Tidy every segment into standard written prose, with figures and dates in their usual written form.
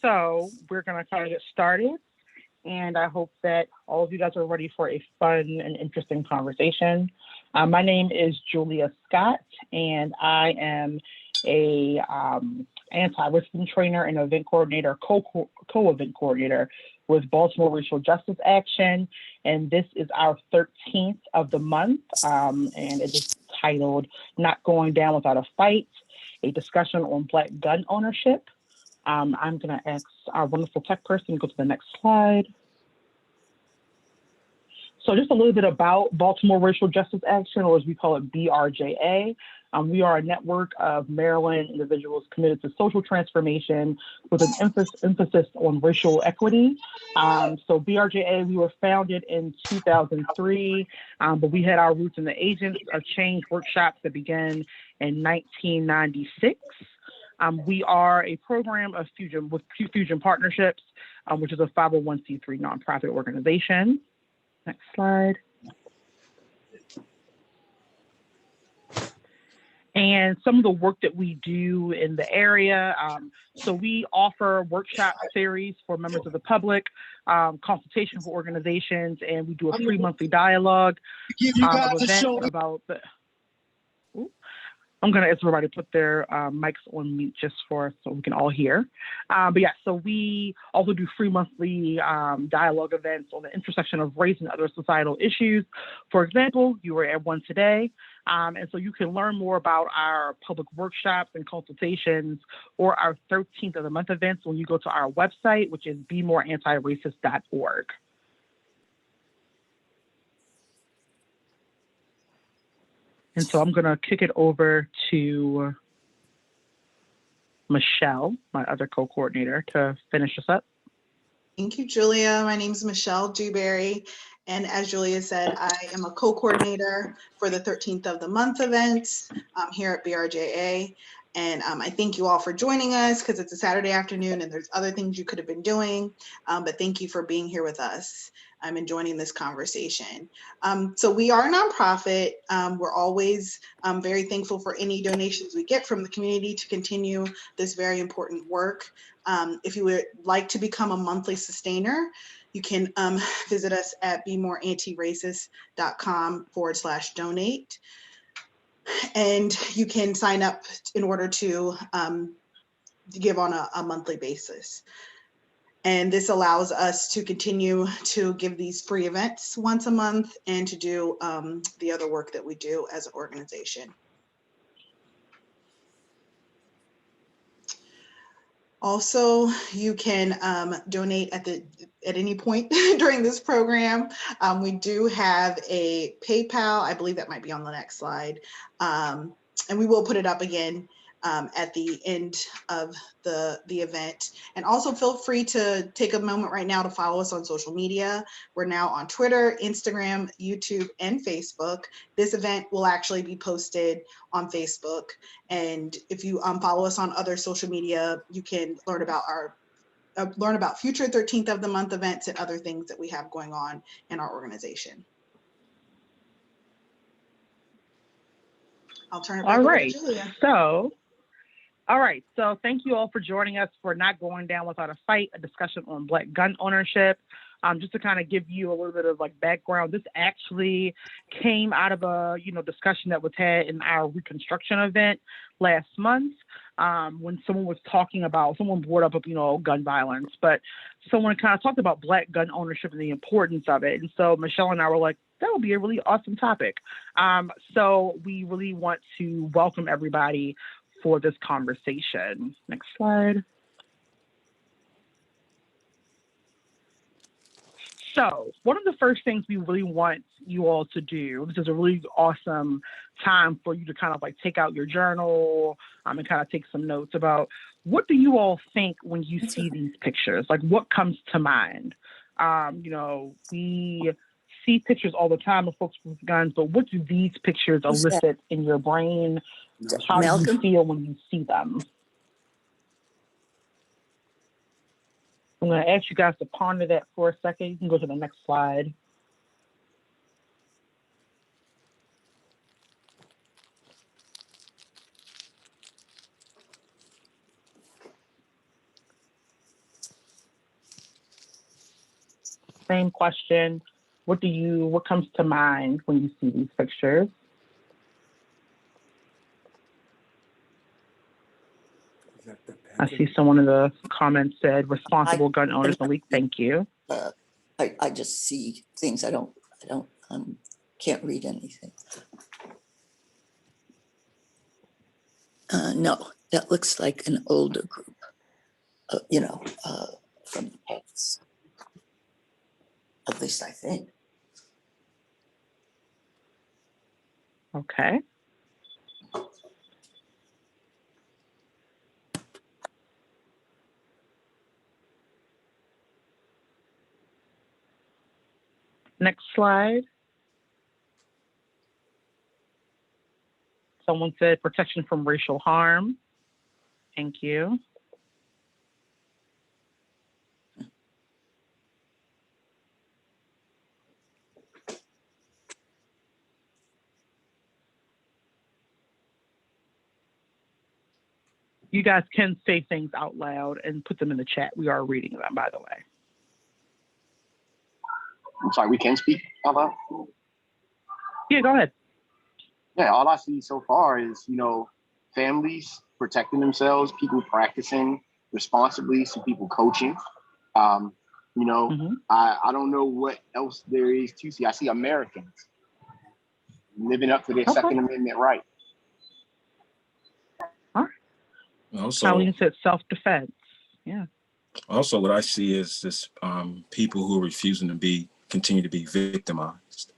So we're going to kind of get started. And I hope that all of you guys are ready for a fun and interesting conversation. My name is Julia Scott, and I am a anti-racism trainer and event coordinator, co-event coordinator with Baltimore Racial Justice Action. And this is our 13th of the month, and it is titled Not Going Down Without a Fight, a discussion on Black gun ownership. I'm going to ask our wonderful tech person to go to the next slide. So just a little bit about Baltimore Racial Justice Action, or as we call it, BRJA. We are a network of Maryland individuals committed to social transformation with an emphasis on racial equity. So BRJA, we were founded in 2003, but we had our roots in the Agents of Change workshops that began in 1996. We are a program of Fusion Partnerships, which is a 501c3 nonprofit organization. Next slide. And some of the work that we do in the area. So we offer workshop series for members of the public, consultation for organizations, and we do a free monthly dialogue about the. I'm going to ask everybody to put their mics on mute just so we can all hear. But yeah, so we also do free monthly dialogue events on the intersection of race and other societal issues. For example, you were at one today. And so you can learn more about our public workshops and consultations or our 13th of the month events when you go to our website, which is bemoreantiracist.org. And so I'm going to kick it over to Michelle, my other co-coordinator, to finish us up. Thank you, Julia. My name is Michelle Dewberry. And as Julia said, I am a co-coordinator for the 13th of the month events here at BRJA. And I thank you all for joining us because it's a Saturday afternoon and there's other things you could have been doing. But thank you for being here with us and joining this conversation. So we are a nonprofit. We're always very thankful for any donations we get from the community to continue this very important work. If you would like to become a monthly sustainer, you can visit us at bemoreantiracist.com/donate. And you can sign up in order to give on a monthly basis. And this allows us to continue to give these free events once a month and to do the other work that we do as an organization. Also, you can donate at any point during this program. We do have a PayPal. I believe that might be on the next slide. And we will put it up again at the end of the event. And also feel free to take a moment right now to follow us on social media. We're now on Twitter, Instagram, YouTube, and Facebook. This event will actually be posted on Facebook. And if you follow us on other social media, you can learn about future 13th of the month events and other things that we have going on in our organization. I'll turn it back over to Julia. All right, so thank you all for joining us for Not Going Down Without a Fight, a discussion on Black gun ownership. Just to kind of give you a little bit of background, this actually came out of a discussion that was had in our Reconstruction event last month when someone brought up gun violence, but someone kind of talked about Black gun ownership and the importance of it. And so Michelle and I were like, that would be a really awesome topic. So we really want to welcome everybody for this conversation. Next slide. So one of the first things we really want you all to do, this is a really awesome time for you to kind of take out your journal and kind of take some notes about what do you all think when you see these pictures? What comes to mind? We see pictures all the time of folks with guns, but what do these pictures elicit in your brain? How do you feel when you see them? I'm going to ask you guys to ponder that for a second. You can go to the next slide. same question. What comes to mind when you see these pictures? I see someone in the comments said responsible gun owners. Malik, thank you. I just see things. I can't read anything. No, that looks like an older group, from the past. At least I think. Okay. Next slide. Someone said protection from racial harm. Thank you. You guys can say things out loud and put them in the chat. We are reading them, by the way. I'm sorry, we can speak out loud? Yeah, go ahead. Yeah, all I see so far is, families protecting themselves, people practicing responsibly, some people coaching. I don't know what else there is to see. I see Americans living up to their Second Amendment right. All right. Also, Colleen said self-defense. Yeah. Also, what I see is this people who are refusing to continue to be victimized.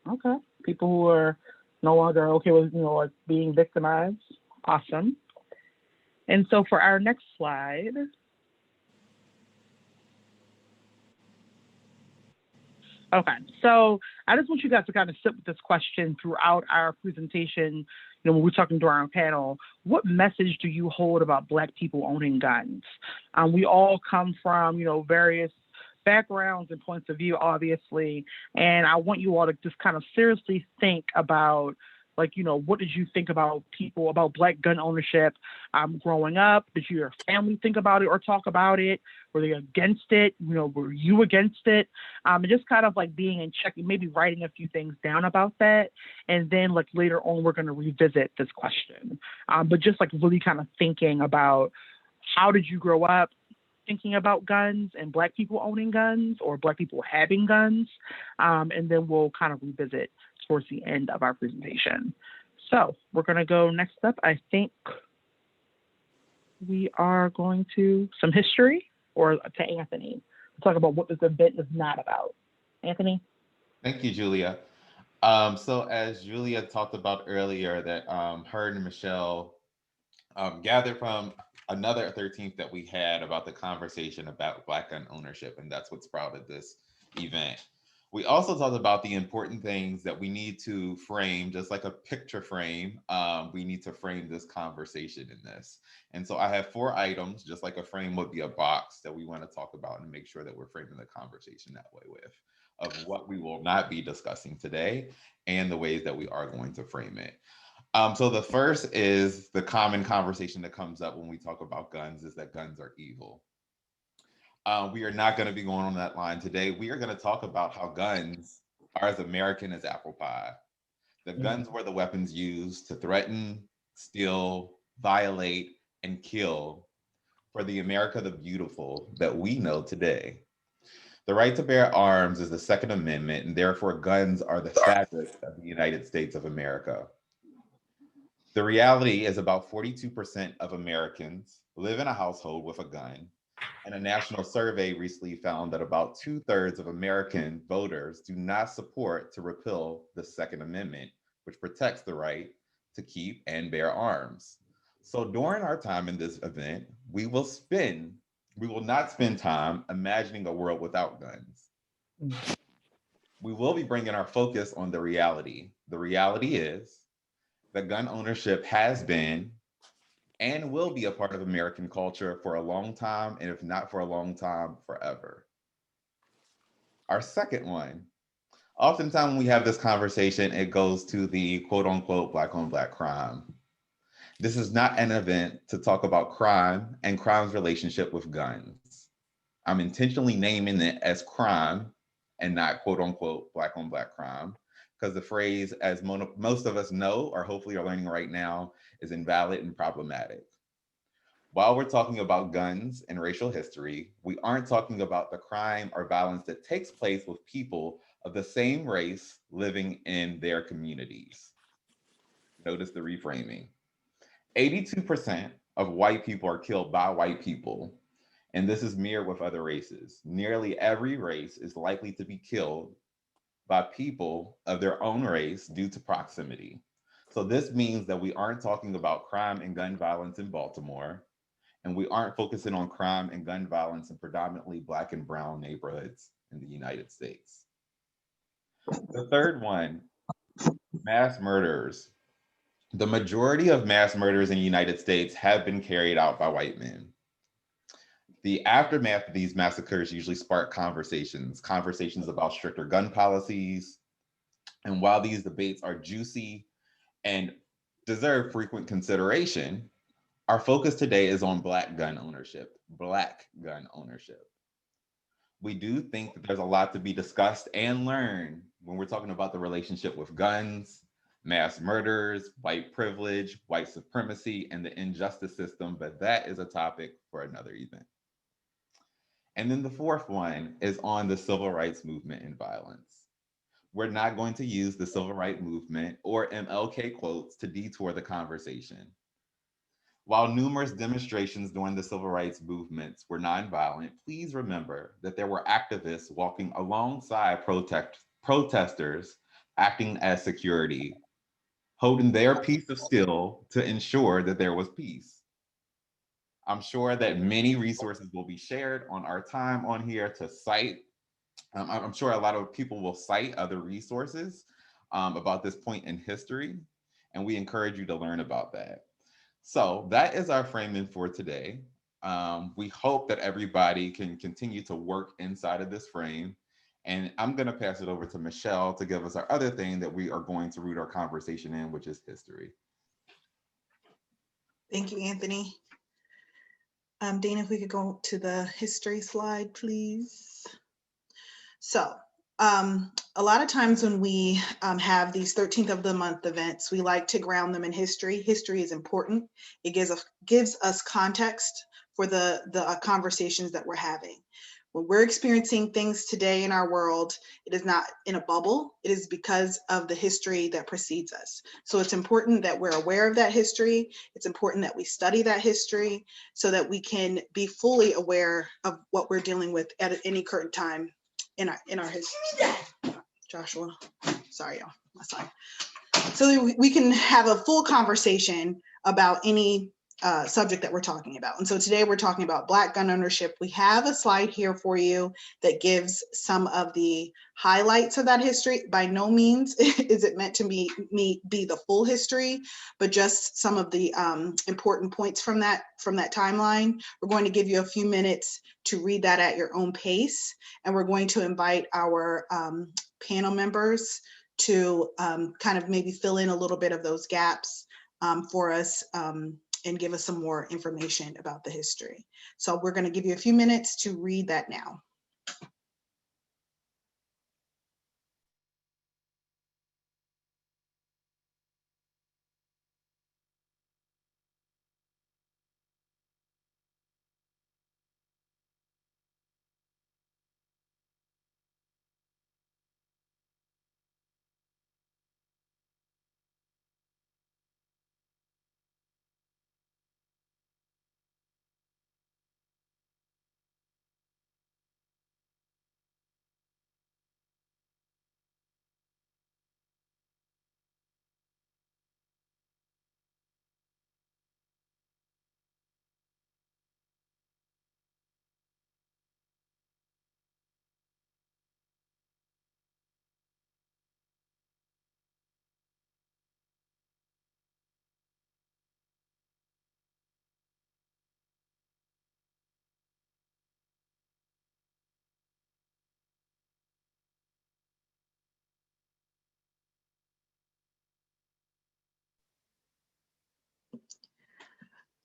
Okay. People who are no longer okay with, being victimized. Awesome. And so for our next slide, okay, so I just want you guys to kind of sit with this question throughout our presentation. When we're talking to our panel, what message do you hold about Black people owning guns? We all come from, various backgrounds and points of view, obviously, and I want you all to just kind of seriously think about, what did you think about Black gun ownership growing up? Did your family think about it or talk about it? Were they against it? Were you against it? And just kind of being in check, maybe writing a few things down about that. And then later on, we're going to revisit this question. But just really kind of thinking about how did you grow up thinking about guns and Black people owning guns or Black people having guns. And then we'll kind of revisit towards the end of our presentation. So we're going to go next up. I think we are going to some history or to Anthony. We'll talk about what this event is not about. Anthony? Thank you, Julia. So as Julia talked about earlier, that her and Michelle gathered from another 13th that we had about the conversation about Black gun ownership, and that's what sprouted this event. We also talked about the important things that we need to frame, just like a picture frame. We need to frame this conversation in this. And so I have 4 items, just like a frame would be a box, that we want to talk about and make sure that we're framing the conversation that way with, of what we will not be discussing today and the ways that we are going to frame it. So the first is the common conversation that comes up when we talk about guns is that guns are evil. We are not going to be going on that line today. We are going to talk about how guns are as American as apple pie. The guns were the weapons used to threaten, steal, violate, and kill for the America the Beautiful that we know today. The right to bear arms is the Second Amendment, and therefore guns are the fabric of the United States of America. The reality is about 42% of Americans live in a household with a gun. And a national survey recently found that about 2/3 of American voters do not support to repeal the Second Amendment, which protects the right to keep and bear arms. So during our time in this event, we will not spend time imagining a world without guns. We will be bringing our focus on the reality. The reality is that gun ownership has been and will be a part of American culture for a long time, and if not for a long time, forever. Our second one, oftentimes when we have this conversation, it goes to the quote unquote Black on Black crime. This is not an event to talk about crime and crime's relationship with guns. I'm intentionally naming it as crime and not quote unquote black on black crime, because the phrase, as most of us know, or hopefully are learning right now, is invalid and problematic. While we're talking about guns and racial history, we aren't talking about the crime or violence that takes place with people of the same race living in their communities. Notice the reframing. 82% of white people are killed by white people, and this is mirrored with other races. Nearly every race is likely to be killed by people of their own race due to proximity. So this means that we aren't talking about crime and gun violence in Baltimore, and we aren't focusing on crime and gun violence in predominantly Black and brown neighborhoods in the United States. The third one, mass murders. The majority of mass murders in the United States have been carried out by white men. The aftermath of these massacres usually spark conversations about stricter gun policies. And while these debates are juicy and deserve frequent consideration, our focus today is on Black gun ownership. We do think that there's a lot to be discussed and learned when we're talking about the relationship with guns, mass murders, white privilege, white supremacy, and the injustice system, but that is a topic for another event. And then the fourth one is on the civil rights movement and violence. We're not going to use the civil rights movement or MLK quotes to detour the conversation. While numerous demonstrations during the civil rights movements were nonviolent, please remember that there were activists walking alongside protesters acting as security, holding their piece of steel to ensure that there was peace. I'm sure that many resources will be shared on our time on here to cite. I'm sure a lot of people will cite other resources about this point in history, and we encourage you to learn about that. So that is our framing for today. We hope that everybody can continue to work inside of this frame. And I'm going to pass it over to Michelle to give us our other thing that we are going to root our conversation in, which is history. Thank you, Anthony. Dana, if we could go to the history slide, please. So a lot of times when we have these 13th of the month events, we like to ground them in history. History is important. It gives us context for the conversations that we're having. When we're experiencing things today in our world, it is not in a bubble. It is because of the history that precedes us. So it's important that we're aware of that history. It's important that we study that history so that we can be fully aware of what we're dealing with at any current time in our history. Joshua, sorry, y'all. Sorry. So we can have a full conversation about any subject that we're talking about. And so today we're talking about Black gun ownership. We have a slide here for you that gives some of the highlights of that history. By no means is it meant to be the full history, but just some of the important points from that timeline. We're going to give you a few minutes to read that at your own pace. And we're going to invite our panel members to kind of maybe fill in a little bit of those gaps for us and give us some more information about the history. So we're going to give you a few minutes to read that now.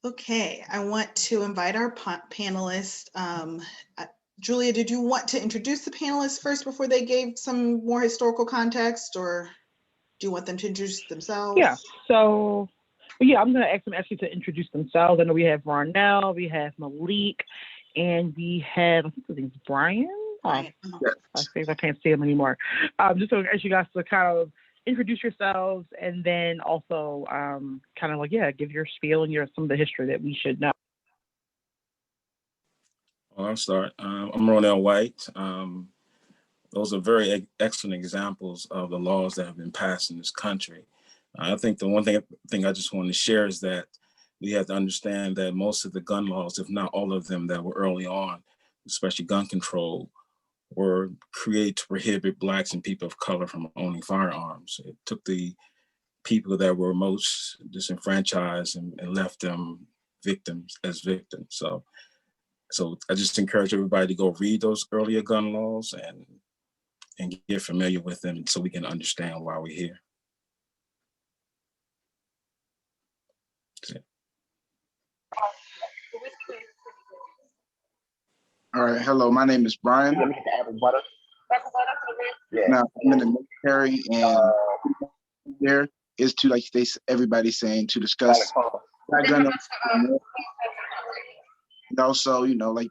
Okay, I want to invite our panelists. Julia, did you want to introduce the panelists first before they gave some more historical context, or do you want them to introduce themselves? Yeah. So, yeah, I'm going to ask them actually to introduce themselves. I know we have Ronell, we have Malik, and we have, I think his name's Brian. Brian. I think I can't see him anymore. Just to ask you guys to kind of introduce yourselves, and then also kind of like, yeah, give your spiel and some of the history that we should know. Well, I'll start. I'm Ronell White. Those are very excellent examples of the laws that have been passed in this country. I think the one thing I just want to share is that we have to understand that most of the gun laws, if not all of them that were early on, especially gun control, were created to prohibit Blacks and people of color from owning firearms. It took the people that were most disenfranchised and left them victims. So I just encourage everybody to go read those earlier gun laws and get familiar with them so we can understand why we're here. All right, hello, my name is Brian. Now, I'm in the military, and there is to, like everybody's saying, to discuss Black gun ownership. And also, like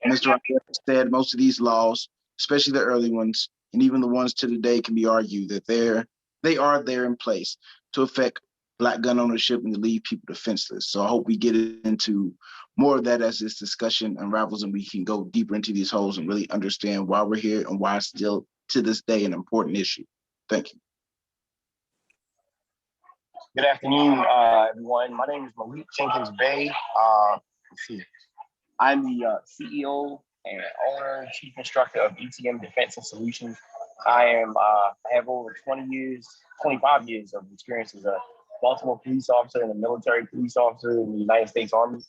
Mr. Rafael said, most of these laws, especially the early ones, and even the ones to today, can be argued that they are there in place to affect Black gun ownership and to leave people defenseless. So I hope we get into more of that as this discussion unravels and we can go deeper into these holes and really understand why we're here and why it's still to this day an important issue. Thank you. Good afternoon, everyone. My name is Malik Jenkins Bay. Let's see. I'm the CEO and owner, chief instructor of ETM Defense and Solutions. I have over 25 years of experience as a Baltimore police officer and a military police officer in the United States Army.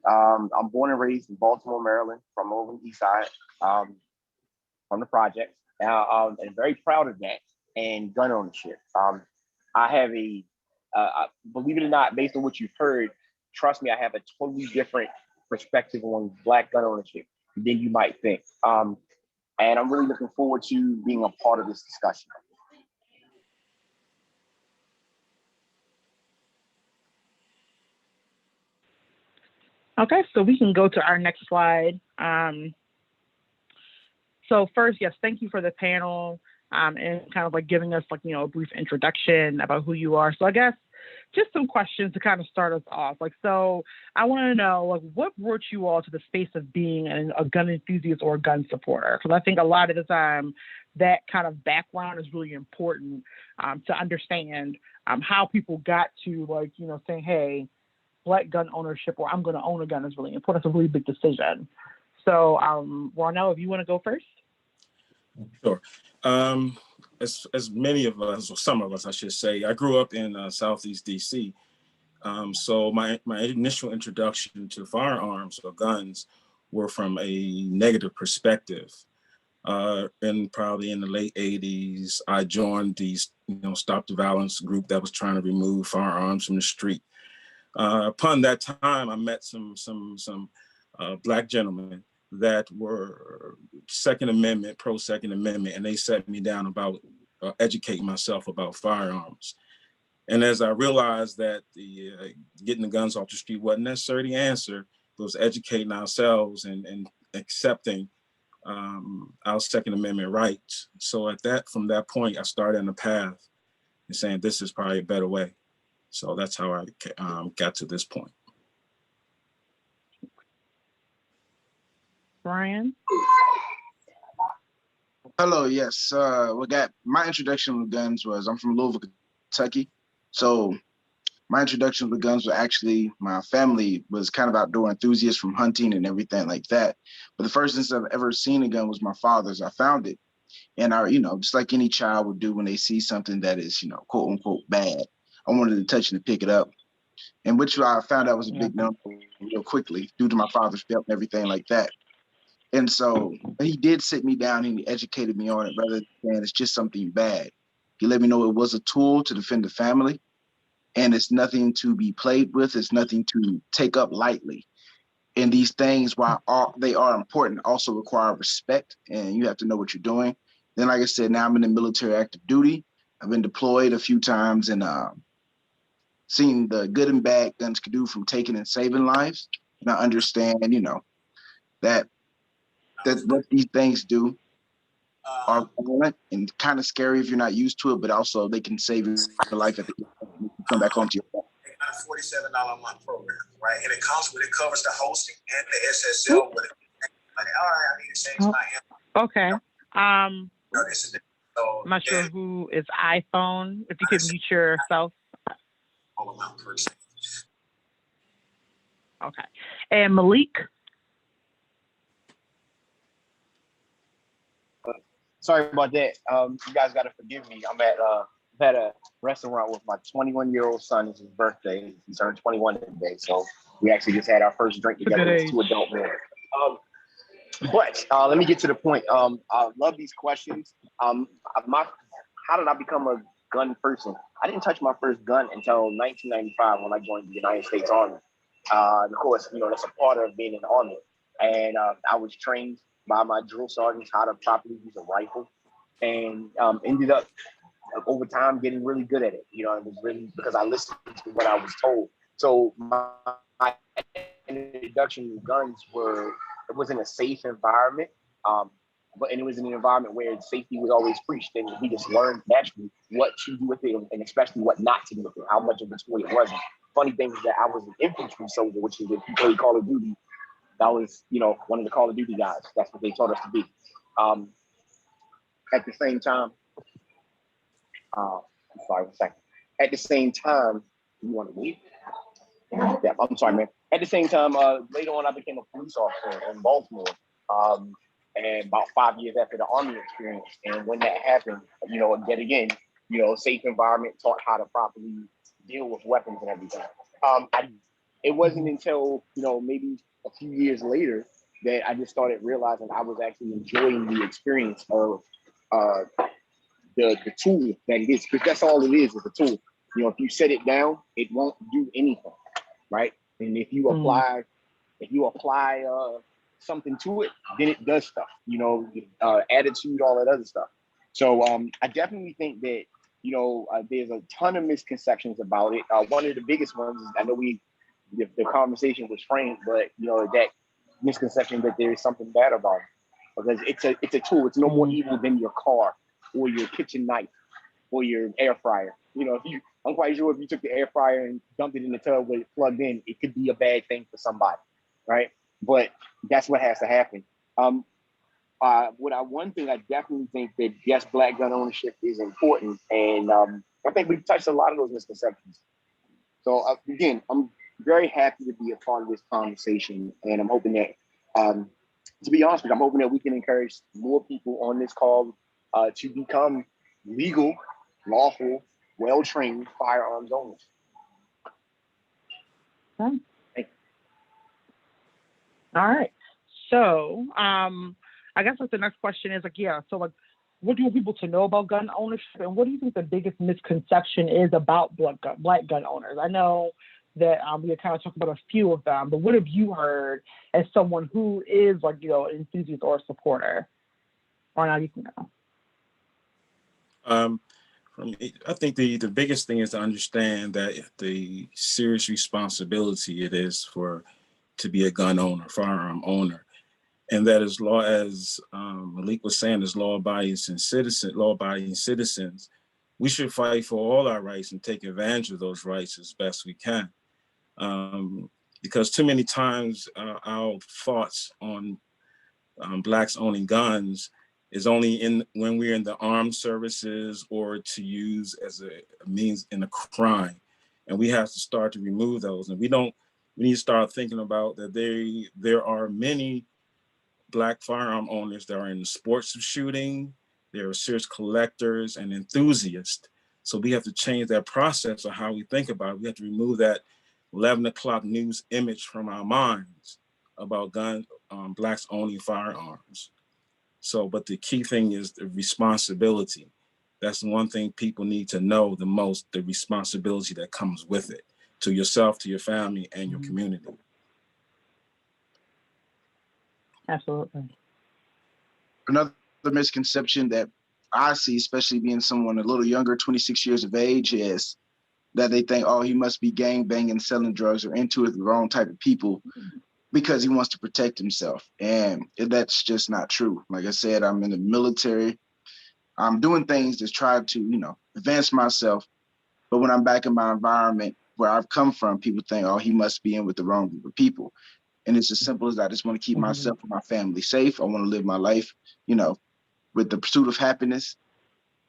I'm born and raised in Baltimore, Maryland, from over the east side, from the project. And very proud of that and gun ownership. I have believe it or not, based on what you've heard, trust me, I have a totally different perspective on Black gun ownership than you might think. And I'm really looking forward to being a part of this discussion. Okay, so we can go to our next slide. So first, yes, thank you for the panel and kind of like giving us like, a brief introduction about who you are. So I guess just some questions to kind of start us off. So I want to know, what brought you all to the space of being a gun enthusiast or a gun supporter? Because I think a lot of the time that kind of background is really important to understand how people got to saying, hey, Black gun ownership or I'm going to own a gun is really important. It's a really big decision. So Ronell, if you want to go first. Sure. As many of us, or some of us, I should say, I grew up in Southeast DC. So my initial introduction to firearms or guns were from a negative perspective. And probably in the late 80s, I joined these, Stop the Violence group that was trying to remove firearms from the street. Upon that time, I met some Black gentlemen that were Second Amendment, pro Second Amendment, and they set me down about educating myself about firearms. And as I realized that getting the guns off the street wasn't necessarily the answer, it was educating ourselves and accepting our Second Amendment rights. So from that point, I started on the path and saying this is probably a better way. So that's how I got to this point. Brian? Hello, yes. My introduction with guns was, I'm from Louisville, Kentucky. So my introduction with guns was actually, my family was kind of outdoor enthusiasts from hunting and everything like that. But the first instance I've ever seen a gun was my father's. I found it. And just like any child would do when they see something that is, quote unquote bad, I wanted to touch it and pick it up. And which I found out was a big number real quickly due to my father's belt and everything like that. And so he did sit me down and he educated me on it rather than saying it's just something bad. He let me know it was a tool to defend the family and it's nothing to be played with. It's nothing to take up lightly. And these things, while they are important, also require respect, and you have to know what you're doing. Then, like I said, now I'm in the military active duty. I've been deployed a few times and seen the good and bad guns can do from taking and saving lives. And I understand, that what these things do are violent and kind of scary if you're not used to it, but also they can save your life at the end. You can come back home to your family. $47 a month program, right? And it covers the hosting and the SSL. With it. Like, all right, I need to change my. Okay. I'm not sure who is iPhone. If you could mute yourself. Okay. And Malik. Sorry about that. You guys got to forgive me. I'm at a restaurant with my 21-year-old son. It's his birthday. He turned 21 today. So we actually just had our first drink together as two adult men. But let me get to the point. I love these questions. How did I become a gun person? I didn't touch my first gun until 1995 when I joined the United States Army. Of course, that's a part of being in the Army. And I was trained by my drill sergeants how to properly use a rifle, and ended up over time getting really good at it. It was really because I listened to what I was told. So my introduction to guns it was in a safe environment, but it was in an environment where safety was always preached, and we just learned naturally what to do with it, and especially what not to do with it, how much of a toy it wasn't. Funny thing is that I was an infantry soldier, which is if you play Call of Duty, that was, one of the Call of Duty guys. That's what they taught us to be. At the same time, I'm sorry, 1 second. At the same time, you want to leave? Yeah, I'm sorry, man. At the same time, later on, I became a police officer in Baltimore. And about 5 years after the Army experience. And when that happened, yet again, safe environment, taught how to properly deal with weapons and everything. It wasn't until, maybe a few years later that I just started realizing I was actually enjoying the experience of the tool that it is, because that's all it is a tool. If you set it down, it won't do anything, right? And if you apply something to it, then it does stuff, attitude, all that other stuff. So I definitely think that, there's a ton of misconceptions about it. One of the biggest ones is, I know the conversation was framed, but that misconception that there is something bad about it, because it's a tool. It's no more evil than your car or your kitchen knife or your air fryer. I'm quite sure if you took the air fryer and dumped it in the tub with it plugged in, it could be a bad thing for somebody, right? But that's what has to happen. One thing I definitely think that, yes, Black gun ownership is important, and I think we've touched a lot of those misconceptions. So again, I'm very happy to be a part of this conversation, and I'm hoping that, to be honest with you, I'm hoping that we can encourage more people on this call to become legal, lawful, well-trained firearms owners. Okay. All right. So I guess the next question is so what do you want people to know about gun ownership, and what do you think the biggest misconception is about Black gun owners? I know that we kind of talked about a few of them, but what have you heard as someone who is an enthusiast or a supporter? Or now you can go. I think the biggest thing is to understand that the serious responsibility it is to be a gun owner, firearm owner, and that as law as Malik was saying, as law-abiding citizens, we should fight for all our rights and take advantage of those rights as best we can. Because too many times our thoughts on Blacks owning guns is only when we're in the armed services or to use as a means in a crime. And we have to start to remove those. And we need to start thinking about that there are many Black firearm owners that are in the sports of shooting. There are serious collectors and enthusiasts. So we have to change that process of how we think about it. We have to remove that 11 o'clock news image from our minds about Blacks owning firearms. So, but the key thing is the responsibility. That's the one thing people need to know the most, the responsibility that comes with it, to yourself, to your family, and your community. Absolutely. Another misconception that I see, especially being someone a little younger, 26 years of age, is that they think, oh, he must be gang banging, selling drugs, or into it, the wrong type of people because he wants to protect himself. And that's just not true. Like I said, I'm in the military. I'm doing things to try to, advance myself. But when I'm back in my environment where I've come from, people think, oh, he must be in with the wrong group of people. And it's as simple as I just want to keep myself and my family safe. I want to live my life, with the pursuit of happiness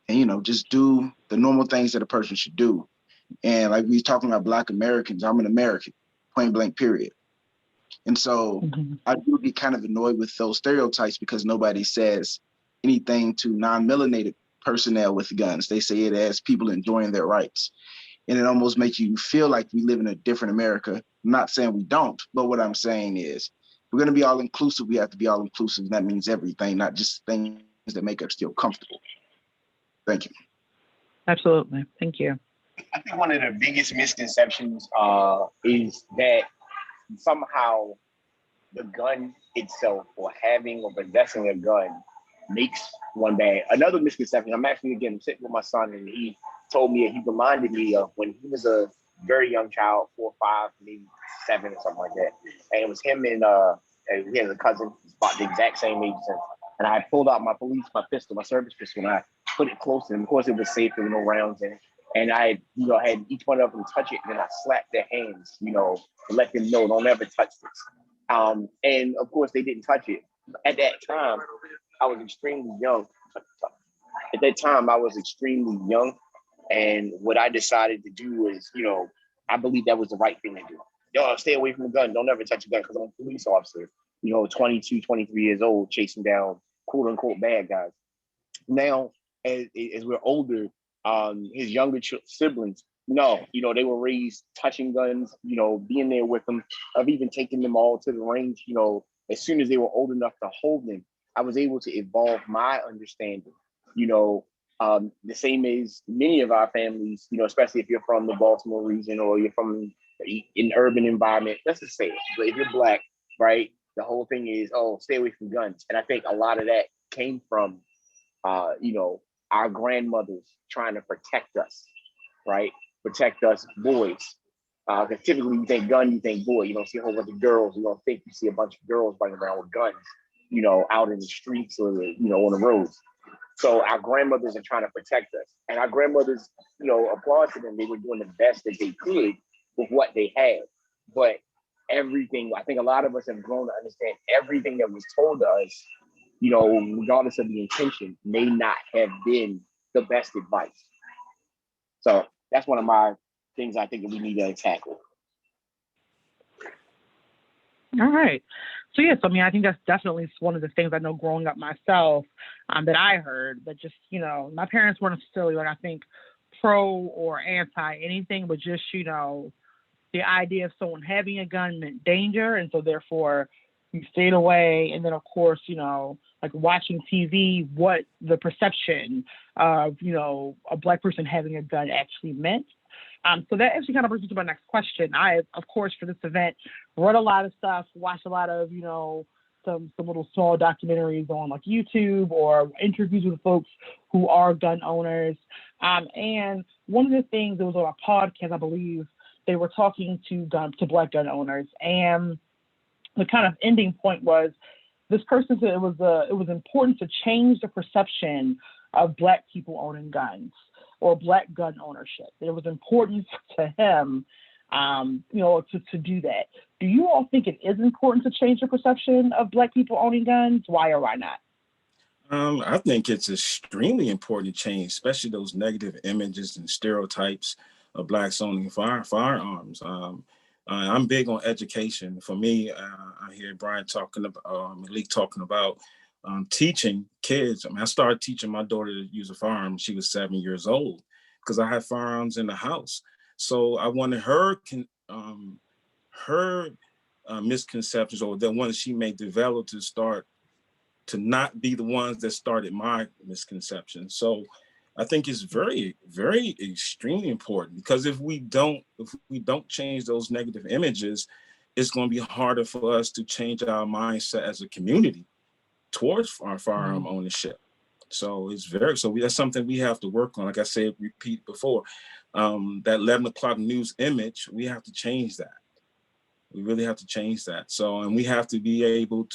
and, just do the normal things that a person should do. And like we was talking about Black Americans, I'm an American, point blank, period. And so I do get kind of annoyed with those stereotypes because nobody says anything to non-melanated personnel with guns. They say it as people enjoying their rights. And it almost makes you feel like we live in a different America. I'm not saying we don't, but what I'm saying is we're going to be all inclusive. We have to be all inclusive. And that means everything, not just things that make us feel comfortable. Thank you. Absolutely. Thank you. I think one of the biggest misconceptions is that somehow the gun itself or having or possessing a gun makes one bad. Another misconception, I'm sitting with my son and he told me, he reminded me of when he was a very young child, 4 or 5, maybe 7 or something like that. And it was him and he has a cousin, about the exact same age. And I pulled out my pistol, my service pistol, and I put it close to him. Of course, it was safe, there were no rounds in it. And I, had each one of them touch it, and then I slapped their hands, to let them know, don't ever touch this. And of course, they didn't touch it. At that time, I was extremely young. And what I decided to do is, I believe that was the right thing to do. Yo, stay away from the gun. Don't ever touch a gun because I'm a police officer, 22, 23 years old, chasing down quote unquote bad guys. Now, as we're older, his younger siblings, they were raised touching guns, being there with them. I've even taken them all to the range, as soon as they were old enough to hold them, I was able to evolve my understanding, the same as many of our families, especially if you're from the Baltimore region or you're from an urban environment, let's just say it. But if you're Black, right, the whole thing is, oh, stay away from guns. And I think a lot of that came from, our grandmothers trying to protect us, right? Protect us boys. Because typically you think gun, you think boy. You don't see a whole bunch of girls. You don't think you see a bunch of girls running around with guns, out in the streets or, on the roads. So our grandmothers are trying to protect us. And our grandmothers, applaud to them. They were doing the best that they could with what they had. But everything, I think a lot of us have grown to understand everything that was told to us, regardless of the intention, may not have been the best advice. So that's one of my things I think that we need to tackle. All right. So yes, I think that's definitely one of the things I know growing up myself that I heard, but just, my parents weren't necessarily I think pro or anti anything, but just, the idea of someone having a gun meant danger. And so therefore you stayed away. And then of course, watching TV, what the perception of, a Black person having a gun actually meant. So that actually kind of brings me to my next question. I, of course, for this event, read a lot of stuff, watched a lot of, some little small documentaries on YouTube or interviews with folks who are gun owners. And one of the things that was on a podcast, I believe, they were talking to Black gun owners, and the kind of ending point was this person said it was important to change the perception of Black people owning guns or Black gun ownership. It was important to him, to do that. Do you all think it is important to change the perception of Black people owning guns? Why or why not? I think it's extremely important to change, especially those negative images and stereotypes of Blacks owning firearms. I'm big on education. For me, I hear Brian talking about, Malik talking about teaching kids. I started teaching my daughter to use a firearm when she was 7 years old because I had firearms in the house. So I wanted her misconceptions or the ones she may develop to start to not be the ones that started my misconceptions. So I think it's very, very extremely important because if we don't change those negative images, it's going to be harder for us to change our mindset as a community towards our firearm ownership. So that's something we have to work on. Like I said, repeat before, that 11 o'clock news image, we have to change that. We really have to change that. So, and we need to be able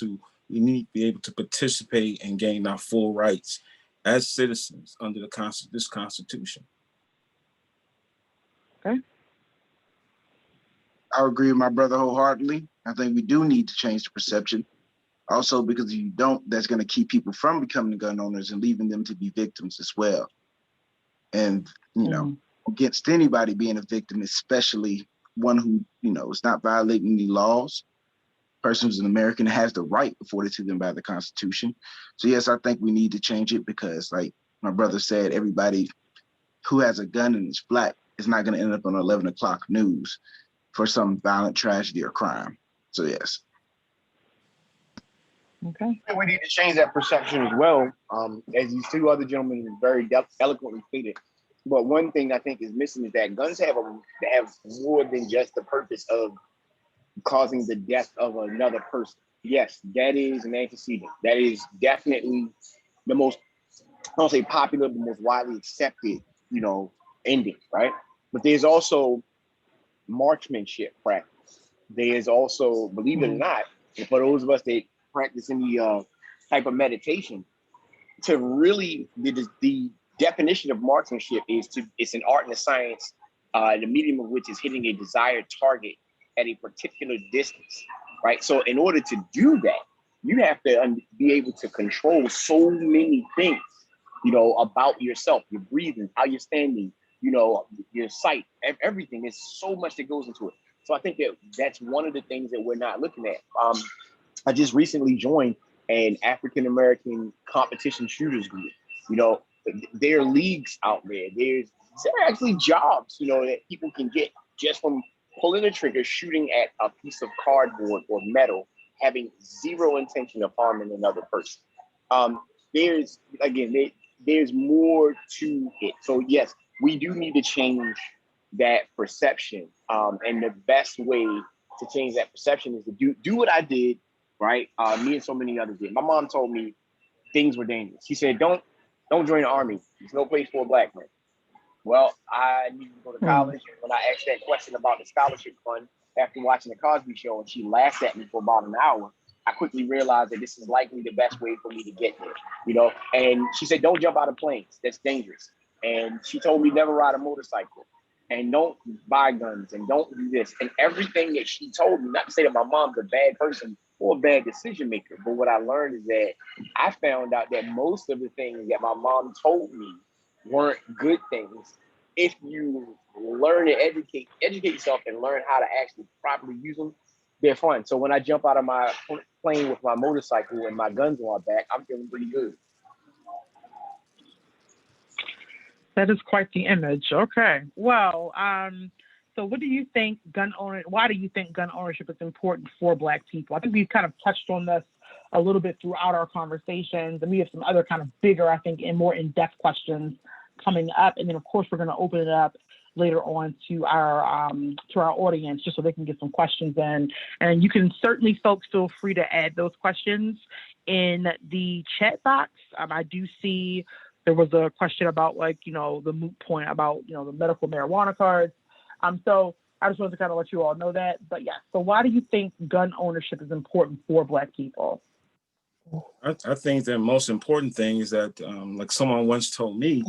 to participate and gain our full rights as citizens under this Constitution. Okay. I agree with my brother wholeheartedly. I think we do need to change the perception. Also, because if you don't, that's going to keep people from becoming gun owners and leaving them to be victims as well. And, against anybody being a victim, especially one who, is not violating any laws. Person who's an American has the right afforded to them by the Constitution. So yes, I think we need to change it because, like my brother said, everybody who has a gun and is black is not going to end up on 11 o'clock news for some violent tragedy or crime. So yes. Okay. We need to change that perception as well, as these two other gentlemen very eloquently stated. But one thing I think is missing is that guns have more than just the purpose of causing the death of another person. Yes, that is an antecedent. That is definitely the most, I don't say popular, but most widely accepted, ending, right? But there's also marksmanship practice. There's also, believe it or not, for those of us that practice any type of meditation, to really the definition of marksmanship it's an art and a science, the medium of which is hitting a desired target at a particular distance, right? So in order to do that, you have to be able to control so many things, about yourself, your breathing, how you're standing, your sight, everything. There's so much that goes into it. So I think that's one of the things that we're not looking at. I just recently joined an African-American competition shooters group. There are leagues out there. There are actually jobs, that people can get just from pulling the trigger, shooting at a piece of cardboard or metal, having zero intention of harming another person. There's more to it. So yes, we do need to change that perception. And the best way to change that perception is to do what I did, right? Me and so many others did. My mom told me things were dangerous. She said, don't join the army. There's no place for a black man. Well, I needed to go to college. When I asked that question about the scholarship fund after watching the Cosby Show, and she laughed at me for about an hour, I quickly realized that this is likely the best way for me to get there, And she said, don't jump out of planes. That's dangerous. And she told me never ride a motorcycle and don't buy guns and don't do this. And everything that she told me, not to say that my mom's a bad person or a bad decision maker, but what I learned is that I found out that most of the things that my mom told me weren't good things. If you learn to educate yourself and learn how to actually properly use them, they're fun. So when I jump out of my plane with my motorcycle and my guns on my back, I'm feeling pretty good. That is quite the image. Okay. Well, so why do you think gun ownership is important for Black people? I think we've kind of touched on this a little bit throughout our conversations, and we have some other kind of bigger, I think, and more in-depth questions coming up. And then, of course, we're going to open it up later on to our audience, just so they can get some questions in. And you can certainly, folks, feel free to add those questions in the chat box. I do see there was a question about, the moot point about, the medical marijuana cards. So I just wanted to kind of let you all know that. But yeah, so why do you think gun ownership is important for Black people? I think the most important thing is that, like someone once told me,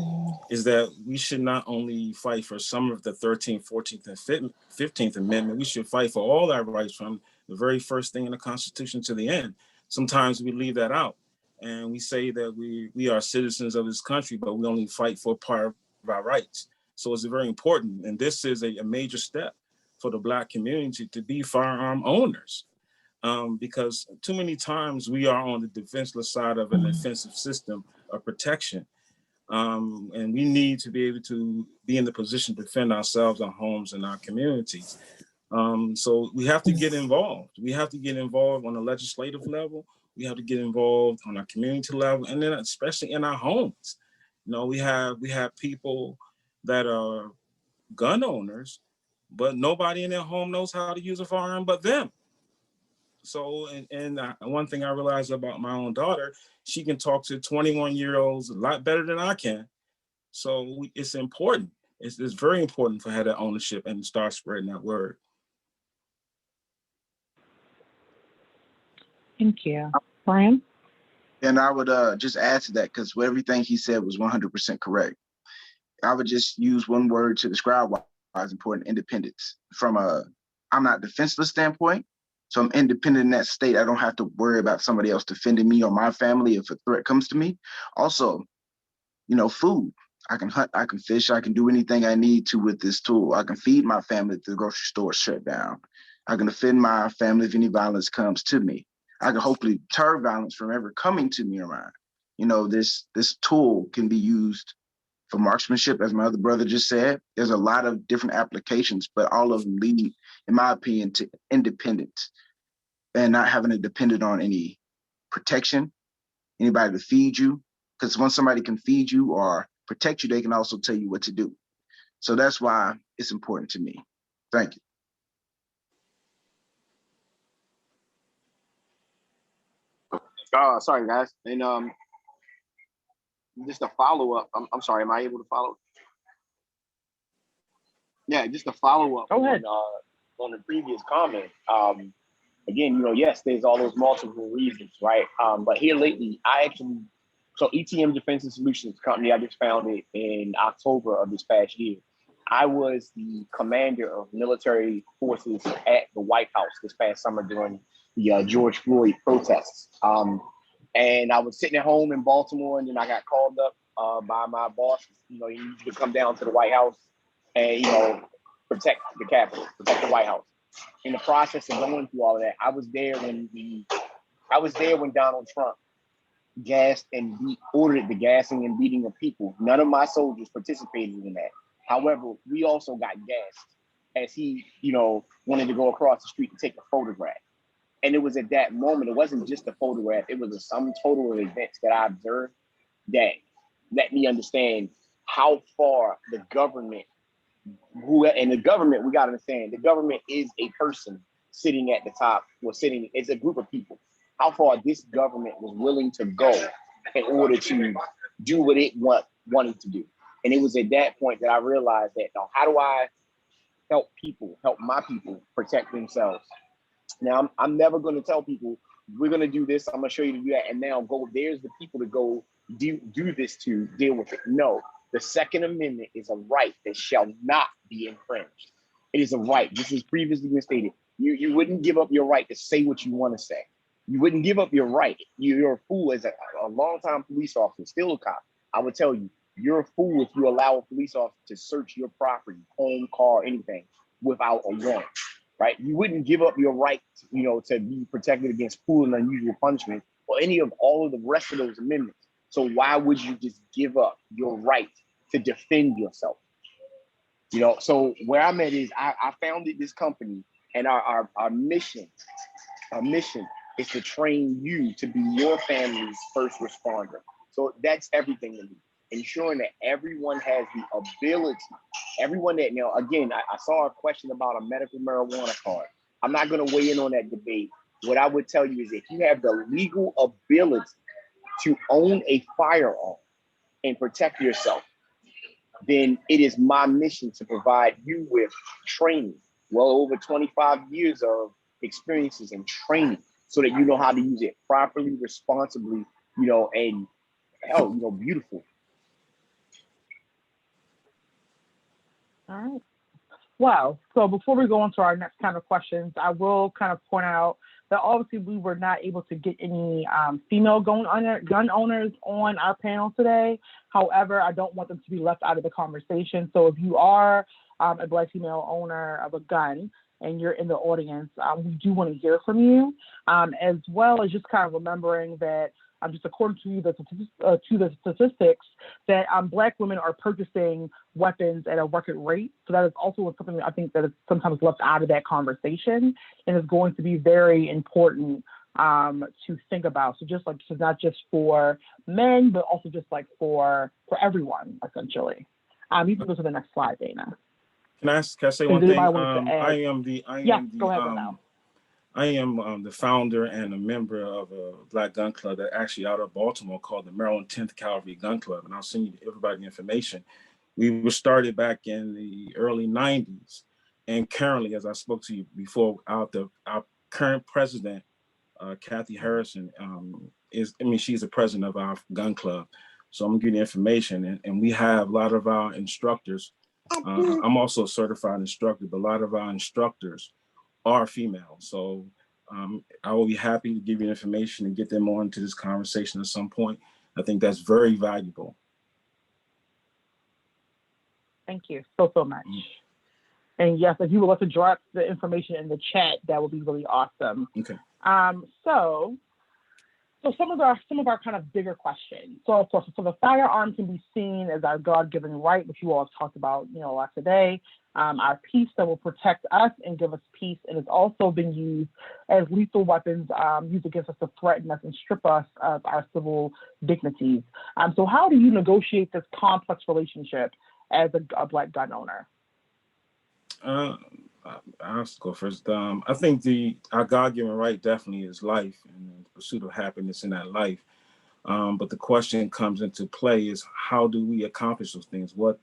is that we should not only fight for some of the 13th, 14th, and 15th Amendment, we should fight for all our rights from the very first thing in the Constitution to the end. Sometimes we leave that out and we say that we are citizens of this country, but we only fight for part of our rights. So it's very important. And this is a major step for the Black community to be firearm owners. Because too many times we are on the defenseless side of an offensive system of protection. And we need to be able to be in the position to defend ourselves, our homes, and our communities. So we have to get involved. We have to get involved on a legislative level. We have to get involved on our community level, and then especially in our homes. We have people that are gun owners, but nobody in their home knows how to use a firearm but them. So, and one thing I realized about my own daughter, she can talk to 21-year-olds a lot better than I can. So it's important. It's very important for her to ownership and start spreading that word. Thank you. Brian? And I would just add to that, because everything he said was 100% correct. I would just use one word to describe why it's important: independence. From I'm not defenseless standpoint, so I'm independent in that state. I don't have to worry about somebody else defending me or my family if a threat comes to me. Also, food. I can hunt, I can fish, I can do anything I need to with this tool. I can feed my family if the grocery store is shut down. I can defend my family if any violence comes to me. I can hopefully deter violence from ever coming to me or mine. This tool can be used for marksmanship, as my other brother just said. There's a lot of different applications, but all of them lead, in my opinion, to independence and not having to depend on any protection, anybody to feed you. Because once somebody can feed you or protect you, they can also tell you what to do. So that's why it's important to me. Thank you. Sorry, guys. And just a follow-up. I'm sorry, am I able to follow? Yeah, just a follow-up on the previous comment. Again, yes, there's all those multiple reasons, right? But here lately, so ETM Defense and Solutions Company, I just founded in October of this past year. I was the commander of military forces at the White House this past summer during the George Floyd protests. And I was sitting at home in Baltimore, and then I got called up by my boss. You need to come down to the White House and, protect the Capitol, protect the White House. In the process of going through all of that, I was there when Donald Trump gassed and ordered the gassing and beating of people. None of my soldiers participated in that. However, we also got gassed as he, wanted to go across the street and take a photograph. And it was at that moment, it wasn't just a photograph, it was a sum total of events that I observed that let me understand how far the government, we got to understand, the government is a person sitting at the top, it's a group of people. How far this government was willing to go in order to do what it wanted to do. And it was at that point that I realized that, how do I help my people protect themselves? Now, I'm never going to tell people, we're going to do this, I'm going to show you to do that, and now there's the people to go do this to deal with it. No, the Second Amendment is a right that shall not be infringed. It is a right. This has previously been stated. You wouldn't give up your right to say what you want to say. You wouldn't give up your right. You're a fool as a longtime police officer, still a cop. I would tell you, you're a fool if you allow a police officer to search your property, home, car, anything, without a warrant, right? You wouldn't give up your right, to be protected against cruel and unusual punishment or any of all of the rest of those amendments. So why would you just give up your right to defend yourself? So where I'm at is I founded this company, and our mission is to train you to be your family's first responder. So that's everything to me. Ensuring that everyone has the ability, again, I saw a question about a medical marijuana card. I'm not going to weigh in on that debate. What I would tell you is if you have the legal ability to own a firearm and protect yourself, then it is my mission to provide you with training, well over 25 years of experiences and training, so that you know how to use it properly, responsibly, and beautiful. All right. Wow. So before we go on to our next kind of questions, I will kind of point out that obviously we were not able to get any female gun owners on our panel today. However, I don't want them to be left out of the conversation. So if you are a Black female owner of a gun and you're in the audience, we do want to hear from you, as well as just kind of remembering that just according to the statistics, that Black women are purchasing weapons at a record rate. So that is also something that I think that is sometimes left out of that conversation, and is going to be very important to think about. So not just for men, but also just like for everyone, essentially. You can go to the next slide, Dana. Can I say one thing? I am the I am the founder and a member of a Black gun club that actually out of Baltimore called the Maryland 10th Calvary Gun Club. And I'll send you everybody the information. We were started back in the early 90s. And currently, as I spoke to you before, our current president, Kathy Harrison, she's the president of our gun club. So I'm gonna give you the information. And we have a lot of our instructors. I'm also a certified instructor, but a lot of our instructors are female. So I will be happy to give you information and get them on to this conversation at some point. I think that's very valuable. Thank you so much. And yes, if you would like to drop the information in the chat, that would be really awesome. Okay. So some of our kind of bigger questions. So of course, so the firearm can be seen as our God-given right, which you all have talked about, a lot today. Our peace that will protect us and give us peace, and it's also been used as lethal weapons used against us to threaten us and strip us of our civil dignities. So how do you negotiate this complex relationship as a Black gun owner? I'll go first. I think our God-given right definitely is life and the pursuit of happiness in that life. But the question comes into play is how do we accomplish those things? What,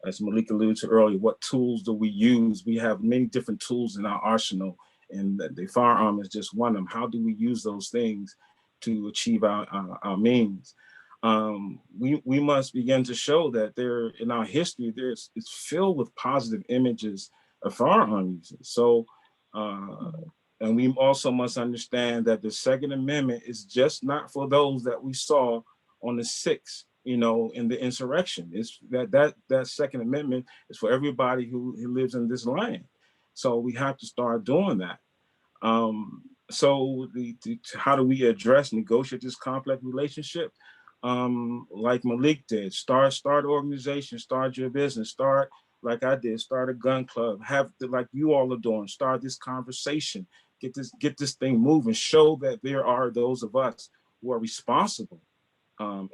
as Malik alluded to earlier, what tools do we use? We have many different tools in our arsenal, and the firearm is just one of them. How do we use those things to achieve our means? We must begin to show that in our history, it's filled with positive images of firearm users. So, and we also must understand that the Second Amendment is just not for those that we saw on the 6th, in the insurrection. It's that Second Amendment is for everybody who lives in this land. So we have to start doing that. So how do we negotiate this complex relationship? Like Malik did, start organization, start your business, start like I did, start a gun club, like you all are doing, start this conversation, get this thing moving, show that there are those of us who are responsible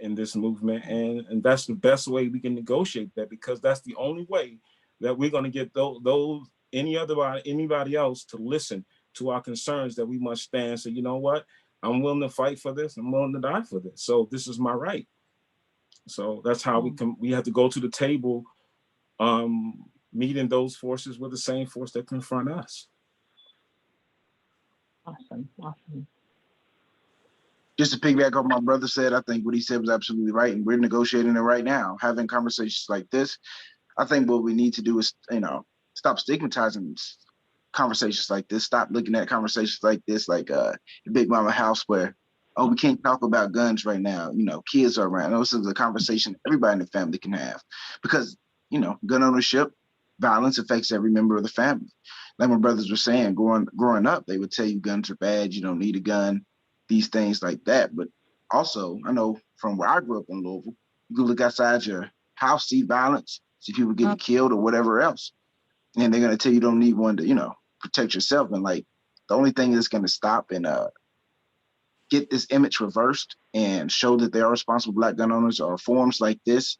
in this movement, and that's the best way we can negotiate that, because that's the only way that we're going to get anybody else to listen to our concerns, that we must stand. So you know what? I'm willing to fight for this. I'm willing to die for this. So this is my right. So that's how we have to go to the table, meeting those forces with the same force that confront us. Awesome. Just to piggyback on what my brother said, I think what he said was absolutely right, and we're negotiating it right now, having conversations like this. I think what we need to do is, stop stigmatizing conversations like this. Stop looking at conversations like this like the Big Mama house where, oh, we can't talk about guns right now. Kids are around. This is a conversation everybody in the family can have, because, gun ownership, violence affects every member of the family. Like my brothers were saying, growing up, they would tell you guns are bad, you don't need a gun, these things like that. But also, I know from where I grew up in Louisville, you can look outside your house, see violence, see people getting killed or whatever else. And they're going to tell you don't need one to, protect yourself. And like, the only thing that's going to stop and get this image reversed and show that there are responsible Black gun owners are forums like this,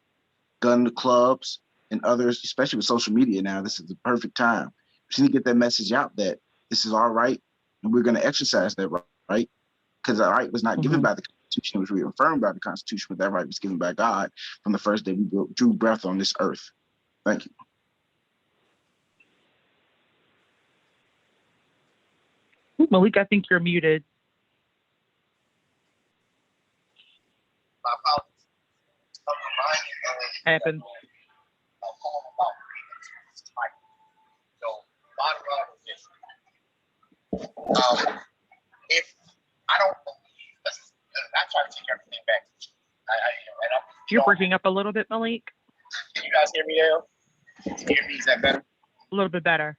gun clubs, and others, especially with social media now. This is the perfect time. We need to get that message out that this is our right, and we're going to exercise that right, because that right was not given by the Constitution. It was reaffirmed by the Constitution, but that right was given by God from the first day we drew breath on this earth. Thank you. Malik, I think you're muted. My apologies. Happens. So, bottom line is this. If I don't believe, I try to take everything back. You're breaking up a little bit, Malik. Can you guys hear me now? Can you hear me? Is that better? A little bit better.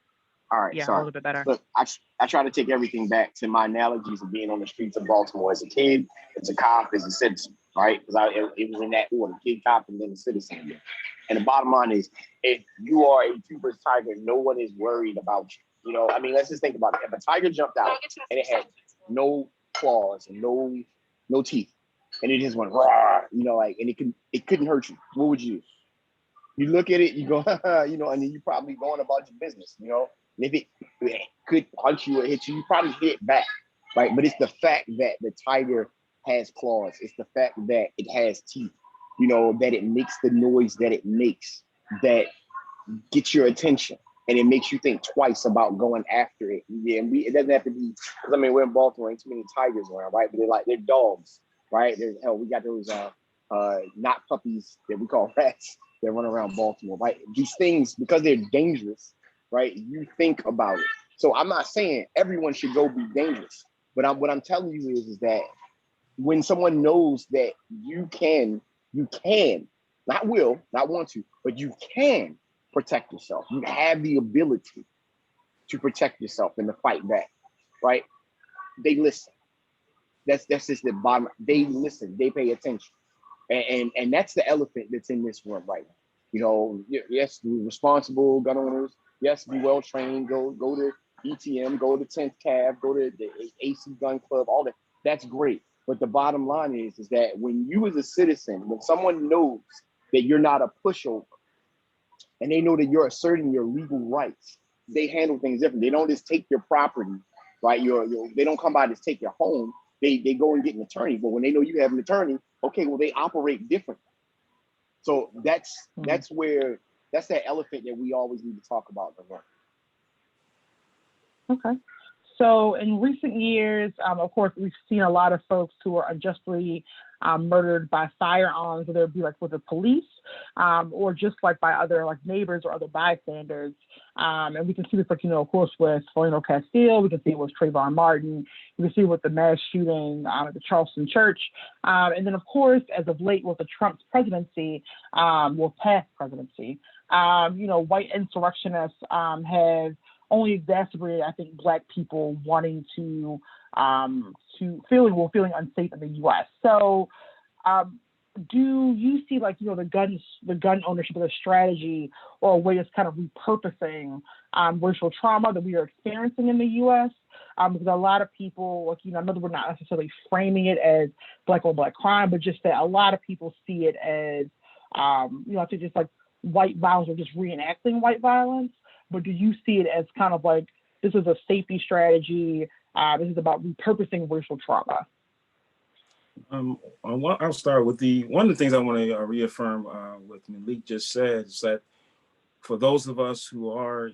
All right. Yeah, sorry. a little bit better. Look, I try to take everything back to my analogies of being on the streets of Baltimore as a kid, as a cop, as a citizen, right? Because it was in that order: kid, cop, and then a citizen. And the bottom line is, if you are a two-bird tiger, no one is worried about you. Let's just think about it. If a tiger jumped out and it had no claws and no teeth, and it just went raw, and it couldn't hurt you, what would you do? You look at it, you go, and then you probably going about your business, And if it could punch you or hit you, you probably hit it back, right? But it's the fact that the tiger has claws. It's the fact that it has teeth, that it makes the noise that it makes that gets your attention. And it makes you think twice about going after it. Yeah, and it doesn't have to be, because I mean, we're in Baltimore, ain't too many tigers around, right? But they're dogs, right? We got those not puppies that we call rats that run around Baltimore, right? These things, because they're dangerous, right? You think about it. So I'm not saying everyone should go be dangerous, but what I'm telling you is that when someone knows that you can, not will, not want to, but you can protect yourself. You have the ability to protect yourself and to fight back, right? They listen. That's just the bottom. They listen. They pay attention, and that's the elephant that's in this room right now. Yes, be responsible gun owners. Yes, be well trained. Go to ETM. Go to 10th Cav. Go to the AC Gun Club. All that. That's great. But the bottom line is that when you as a citizen, when someone knows that you're not a pushover, and they know that you're asserting your legal rights, they handle things different. They don't just take your property, right? They don't come by and just take your home. They go and get an attorney. But when they know you have an attorney, okay, well, they operate differently. So that's that elephant that we always need to talk about. Okay. So in recent years, of course, we've seen a lot of folks who are unjustly murdered by firearms, whether it be like with the police or just like by other like neighbors or other bystanders. And we can see this, like, of course, with Philando Castile. We can see it with Trayvon Martin. We can see it with the mass shooting at the Charleston Church. And then, of course, as of late with the Trump's presidency, past presidency, white insurrectionists have only exacerbated, I think, Black people wanting to feeling unsafe in the U.S. So, do you see the gun ownership as a strategy or a way of kind of repurposing racial trauma that we are experiencing in the U.S.? Because a lot of people, I know that we're not necessarily framing it as Black on Black crime, but just that a lot of people see it as, I think just like white violence or just reenacting white violence. But do you see it as kind of like, this is a safety strategy, this is about repurposing racial trauma? I'll start with one of the things I want to reaffirm what Malik just said is that for those of us who are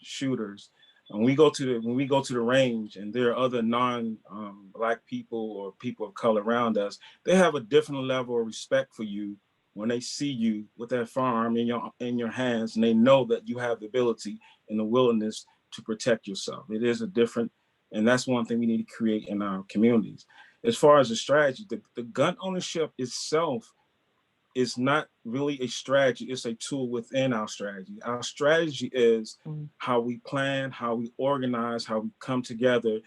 shooters, when we go to the range and there are other non-Black people or people of color around us, they have a different level of respect for you when they see you with that firearm in your hands, and they know that you have the ability and the willingness to protect yourself. It is a different, and that's one thing we need to create in our communities. As far as the strategy, the gun ownership itself is not really a strategy, it's a tool within our strategy. Our strategy is how we plan, how we organize, how we come together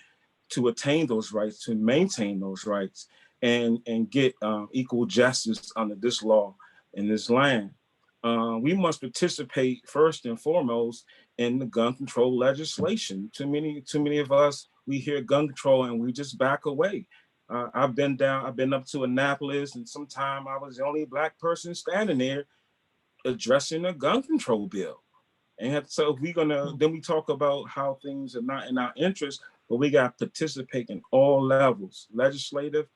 to attain those rights, to maintain those rights, and get equal justice under this law in this land. We must participate first and foremost in the gun control legislation. Too many of us, we hear gun control and we just back away. I've been up to Annapolis, and sometime I was the only Black person standing there addressing a gun control bill. And so then we talk about how things are not in our interest, but we got to participate in all levels, legislative,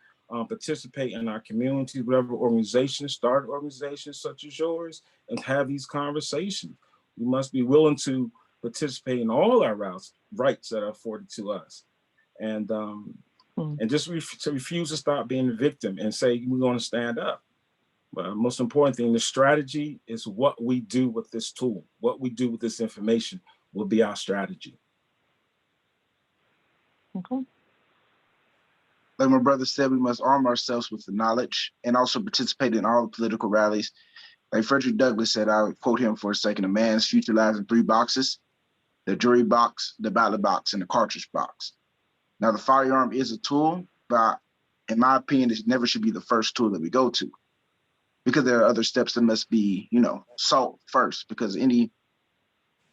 participate in our community, whatever organizations, start organizations such as yours, and have these conversations. We must be willing to participate in all our rights that are afforded to us. And just to refuse to stop being a victim and say, we're going to stand up. But most important thing, the strategy is what we do with this tool, what we do with this information will be our strategy. Okay. Like my brother said, we must arm ourselves with the knowledge and also participate in all political rallies. Like Frederick Douglass said, I'll quote him for a second, a man's future lies in 3 boxes: the jury box, the ballot box, and the cartridge box. Now, the firearm is a tool, but in my opinion, it never should be the first tool that we go to, because there are other steps that must be, sought first, because any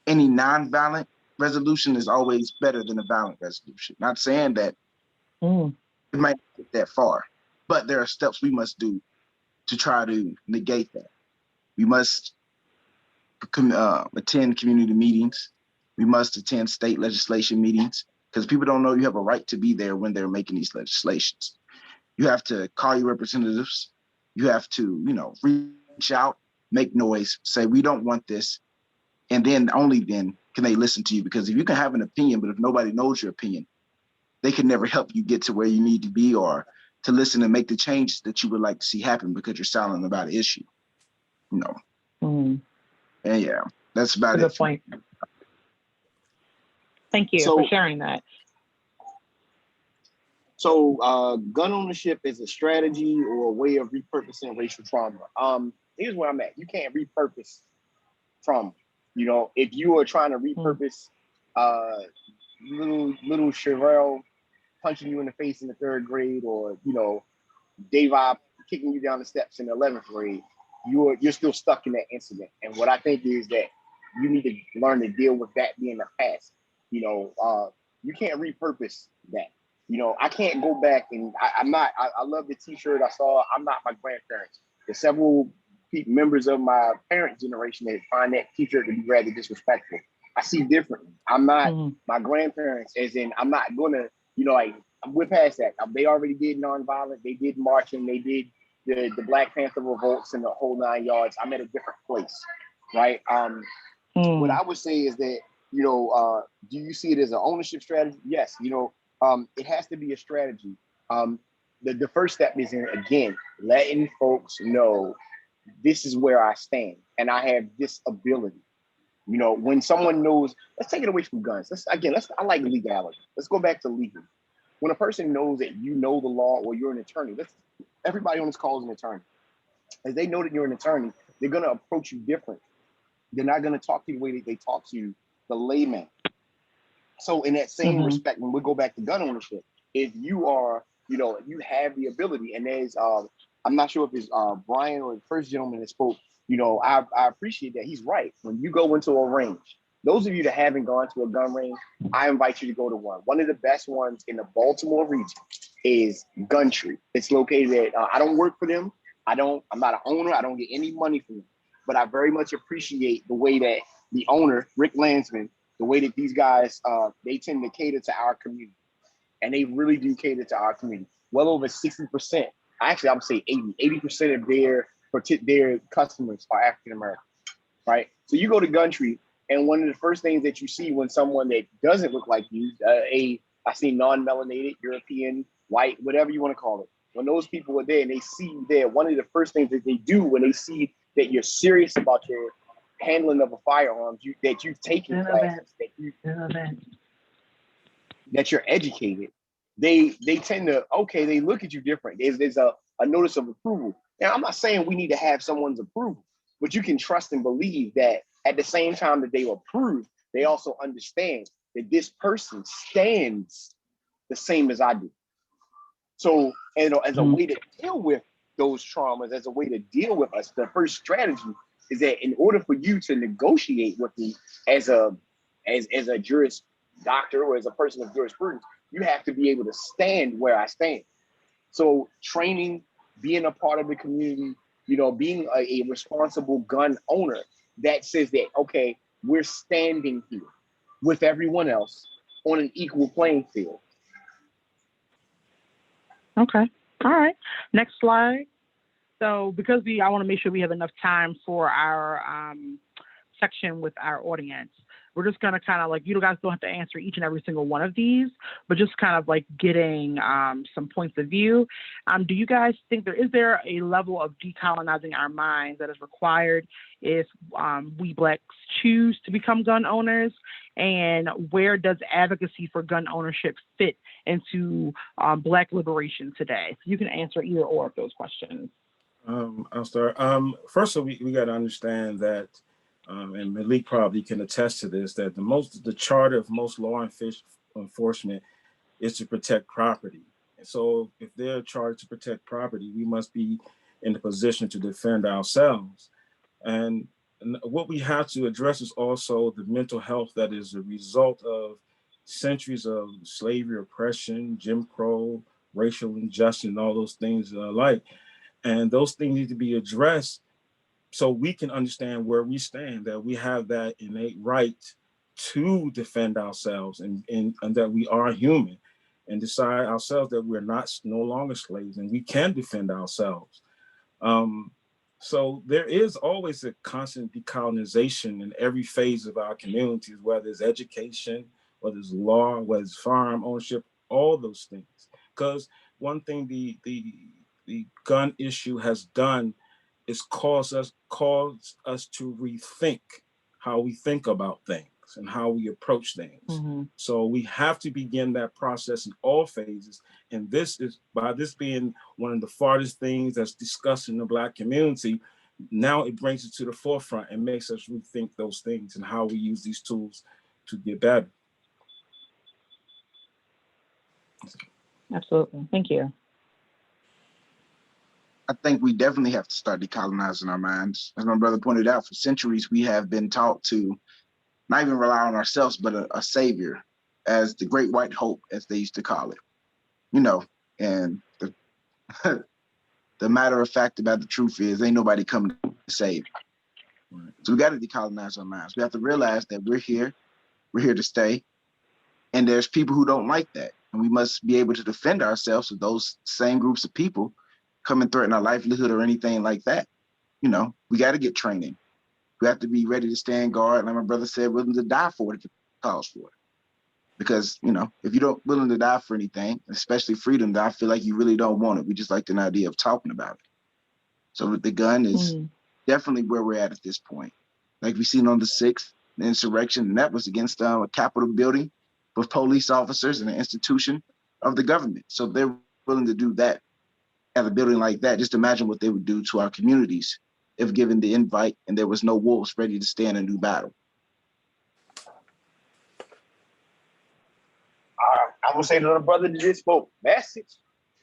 non-violent resolution is always better than a violent resolution. Not saying that it might not get that far, but there are steps we must do to try to negate that. We must attend community meetings. We must attend state legislation meetings because people don't know you have a right to be there when they're making these legislations. You have to call your representatives. You have to, reach out, make noise, say, we don't want this. And then only then can they listen to you, because if you can have an opinion, but if nobody knows your opinion, they can never help you get to where you need to be or to listen and make the changes that you would like to see happen because you're silent about an issue. And yeah, that's about it. Good point. Thank you for sharing that. So gun ownership is a strategy or a way of repurposing racial trauma. Here's where I'm at. You can't repurpose trauma. If you are trying to repurpose little Sherelle punching you in the face in the 3rd grade, or Dave kicking you down the steps in the 11th grade, you're still stuck in that incident. And what I think is that you need to learn to deal with that being the past. You can't repurpose that. I can't go back and I love the t-shirt I saw. I'm not my grandparents. There's several members of my parent generation that find that t-shirt to be rather disrespectful. I see differently. I'm not my grandparents, as in I'm not gonna, we're past that. They already did nonviolent. They did marching. They did the Black Panther revolts and the whole 9 yards. I'm at a different place, right? What I would say is that, do you see it as an ownership strategy? Yes. It has to be a strategy. The first step is again, letting folks know this is where I stand and I have this ability. When someone knows, let's take it away from guns. I like legality. Let's go back to legal. When a person knows that you know the law or you're an attorney, everybody on this call is an attorney. As they know that you're an attorney, they're going to approach you different. They're not going to talk to you the way that they talk to the layman. So in that same respect, when we go back to gun ownership, if you are, if you have the ability, and there's, I'm not sure if it's Brian or the first gentleman that spoke, I appreciate that. He's right. When you go into a range, those of you that haven't gone to a gun range, I invite you to go to one. One of the best ones in the Baltimore region is Gumtree. It's located at, I don't work for them. I'm not an owner. I don't get any money from them, but I very much appreciate the way that the owner, Rick Landsman, the way that these guys, they tend to cater to our community, and they really do cater to our community. Well over 60%, actually I would say 80% of their customers are African-American, right? So you go to Gumtree, and one of the first things that you see when someone that doesn't look like you, I see non-melanated, European, white, whatever you want to call it, when those people are there and they see you there, one of the first things that they do when they see that you're serious about your handling of a firearm, that you've taken classes, that you're educated, they tend to, they look at you different. There's a notice of approval. Now, I'm not saying we need to have someone's approval, but you can trust and believe that at the same time that they approve, they also understand that this person stands the same as I do. So, as a way to deal with those traumas, as a way to deal with us, the first strategy is that in order for you to negotiate with me as a juris doctor or as a person of jurisprudence, you have to be able to stand where I stand. So training, being a part of the community, being a responsible gun owner that says that, okay, we're standing here with everyone else on an equal playing field. Okay. All right. Next slide. So because I want to make sure we have enough time for our section with our audience, we're just going to kind of you guys don't have to answer each and every single one of these, but just kind of getting some points of view. Do you guys think is there a level of decolonizing our minds that is required if we Blacks choose to become gun owners? And where does advocacy for gun ownership fit into Black liberation today? So you can answer either or of those questions. I'll start. First of all, we got to understand that, and Malik probably can attest to this, that the charter of most law enforcement is to protect property. And so if they're charged to protect property, we must be in the position to defend ourselves. And what we have to address is also the mental health that is a result of centuries of slavery, oppression, Jim Crow, racial injustice, and all those things alike. And those things need to be addressed so we can understand where we stand, that we have that innate right to defend ourselves and that we are human, and decide ourselves that we're no longer slaves and we can defend ourselves. So there is always a constant decolonization in every phase of our communities, whether it's education, whether it's law, whether it's firearm ownership, all those things. Because one thing the gun issue has done is cause us to rethink how we think about things and how we approach things. Mm-hmm. So we have to begin that process in all phases. And this being one of the farthest things that's discussed in the Black community, now it brings it to the forefront and makes us rethink those things and how we use these tools to get better. Absolutely. Thank you. I think we definitely have to start decolonizing our minds. As my brother pointed out, for centuries, we have been taught to not even rely on ourselves, but a savior, as the great white hope, as they used to call it, and the matter of fact about the truth is ain't nobody coming to save. Right. So we got to decolonize our minds. We have to realize that we're here to stay, and there's people who don't like that. And we must be able to defend ourselves with those same groups of people come and threaten our livelihood or anything like that. We got to get training. We have to be ready to stand guard. Like my brother said, willing to die for it if it calls for it. Because, if you don't willing to die for anything, especially freedom, then I feel like you really don't want it. We just like the idea of talking about it. So with the gun is definitely where we're at this point. Like we seen on the 6th, the insurrection, and that was against a Capitol building with police officers and an institution of the government. So they're willing to do that at a building like that. Just imagine what they would do to our communities if given the invite and there was no wolves ready to stand and do battle. I would say to the brother that just spoke, message.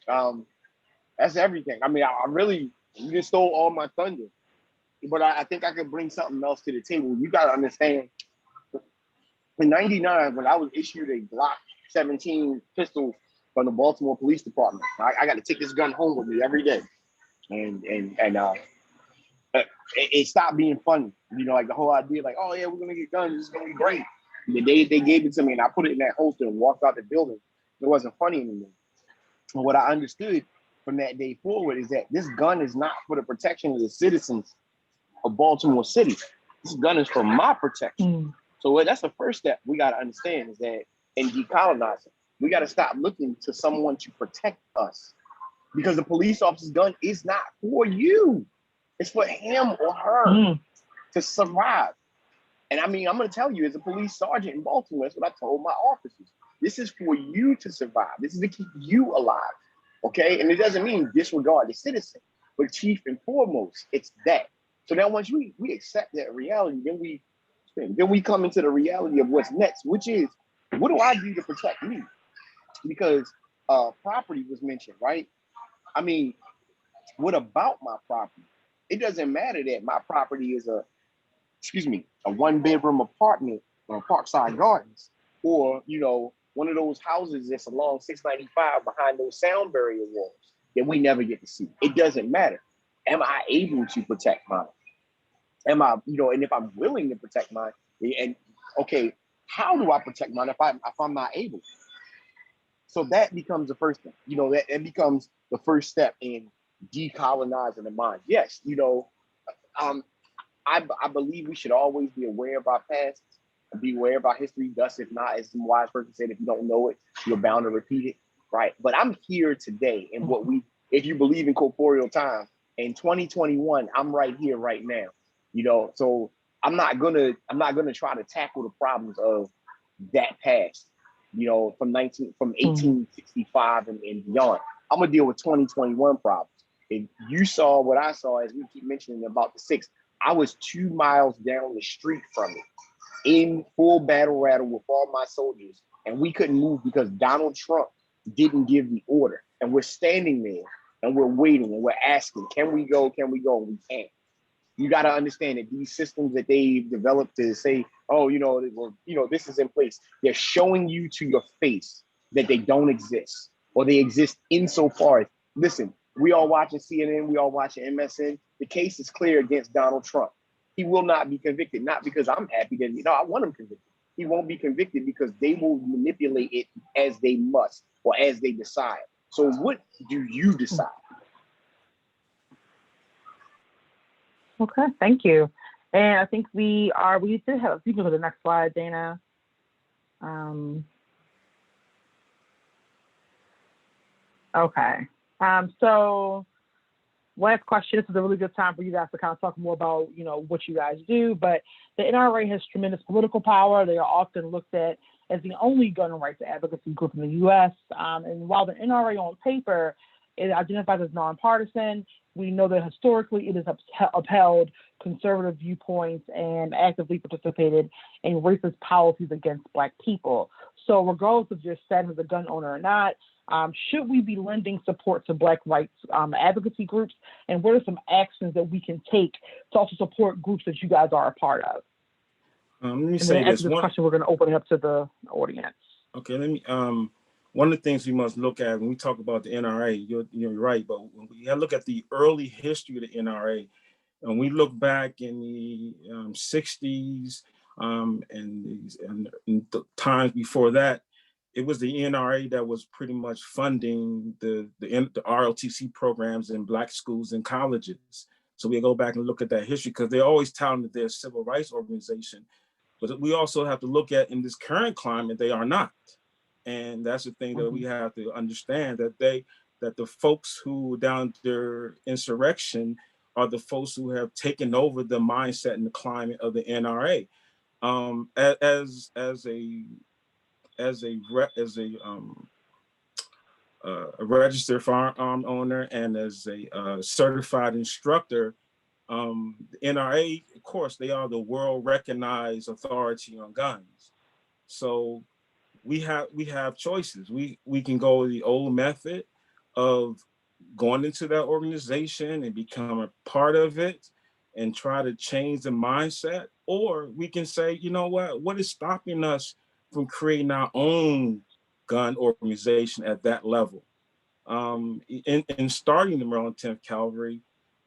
That's everything. I mean, you just stole all my thunder. But I think I could bring something else to the table. You got to understand, in '99, when I was issued a Glock 17 pistol from the Baltimore Police Department, I got to take this gun home with me every day. And it stopped being funny. Like the whole idea, like, oh yeah, we're going to get guns. It's going to be great. The day they gave it to me and I put it in that holster and walked out the building, it wasn't funny anymore. And what I understood from that day forward is that this gun is not for the protection of the citizens of Baltimore City. This gun is for my protection. So that's the first step we got to understand, is that in decolonizing, we got to stop looking to someone to protect us, because the police officer's gun is not for you. It's for him or her to survive. And I mean, I'm going to tell you, as a police sergeant in Baltimore, that's what I told my officers. This is for you to survive. This is to keep you alive, okay? And it doesn't mean disregard the citizen, but chief and foremost, it's that. So now once we accept that reality, then we come into the reality of what's next, which is, what do I do to protect me? Because property was mentioned, right? I mean, what about my property? It doesn't matter that my property is a 1-bedroom apartment on Parkside Gardens, or, one of those houses that's along 695 behind those sound barrier walls that we never get to see. It doesn't matter. Am I able to protect mine? Am I, and if I'm willing to protect mine, and okay, how do I protect mine if I'm not able? So that becomes the first thing. That becomes the first step in decolonizing the mind. Yes, I believe we should always be aware of our past and be aware of our history. Thus, if not, as some wise person said, if you don't know it, you're bound to repeat it, right? But I'm here today, and if you believe in corporeal time, in 2021, I'm right here, right now. So I'm not gonna try to tackle the problems of that past, from 1865 and beyond. I'm gonna deal with 2021 problems. If you saw what I saw, as we keep mentioning about the 6th, I was 2 miles down the street from it, in full battle rattle with all my soldiers, and we couldn't move because Donald Trump didn't give the order. And we're standing there and we're waiting and we're asking, can we go? And we can't. You got to understand that these systems that they've developed to say, oh, this is in place, they're showing you to your face that they don't exist, or they exist insofar as, listen, we all watching CNN, we all watching MSN. The case is clear against Donald Trump. He will not be convicted, not because I'm happy that, I want him convicted, he won't be convicted because they will manipulate it as they must or as they decide. So what do you decide? Okay, thank you. And I think we did have, you can go to the next slide, Dana. Okay. So last question, this is a really good time for you guys to kind of talk more about, what you guys do, but the NRA has tremendous political power. They are often looked at as the only gun rights advocacy group in the U.S. And while the NRA on paper is identified as nonpartisan, we know that historically it has upheld conservative viewpoints and actively participated in racist policies against Black people. So regardless of your status as a gun owner or not, should we be lending support to Black rights advocacy groups? And what are some actions that we can take to also support groups that you guys are a part of? Let me and say then this. After this question, we're going to open it up to the audience. Okay, let me. One of the things we must look at when we talk about the NRA, you're right, but when we look at the early history of the NRA, and we look back in the 60s and the times before that, it was the NRA that was pretty much funding the ROTC programs in Black schools and colleges. So we go back and look at that history because they're always touting that they're a civil rights organization. But we also have to look at in this current climate, they are not. And that's the thing that we have to understand, that the folks who down their insurrection are the folks who have taken over the mindset and the climate of the NRA. As a registered firearm owner and as a certified instructor, the NRA, of course, they are the world recognized authority on guns. So we have choices. We can go the old method of going into that organization and become a part of it and try to change the mindset, or we can say, you know what is stopping us from creating our own gun organization at that level? In starting the Maryland 10th Calvary,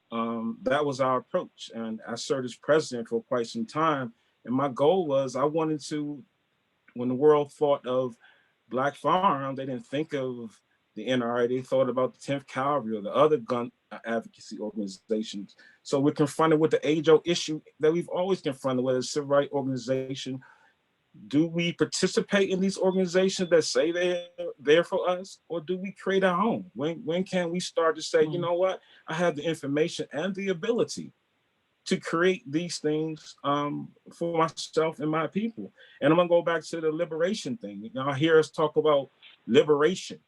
that was our approach. And I served as president for quite some time. And my goal was I wanted to, when the world thought of Black firearms, they didn't think of the NRA, they thought about the 10th Calvary or the other gun advocacy organizations. So we're confronted with the age-old issue that we've always confronted with as a civil rights organization. Do we participate in these organizations that say they're there for us, or do we create our own? When can we start to say, you know what, I have the information and the ability to create these things for myself and my people? And I'm gonna go back to the liberation thing. I hear us talk about liberation,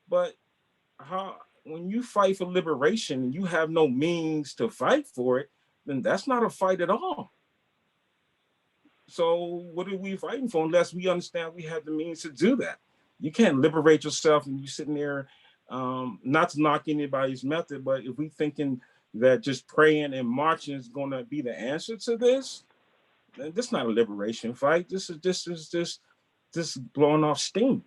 but when you fight for liberation and you have no means to fight for it, then that's not a fight at all. So what are we fighting for unless we understand we have the means to do that? You can't liberate yourself and you sitting there, not to knock anybody's method, but if we thinking that just praying and marching is going to be the answer to this, then this is not a liberation fight. This is just blowing off steam.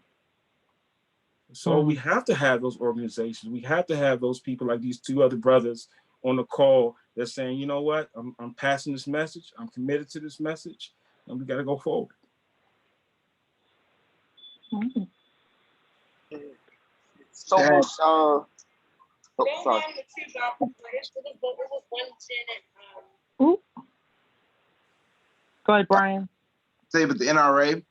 So we have to have those organizations. We have to have those people like these two other brothers on the call that's saying, you know what, I'm passing this message. I'm committed to this message, and we got to go forward. So, sorry. Go ahead, Brian. Say with the NRA,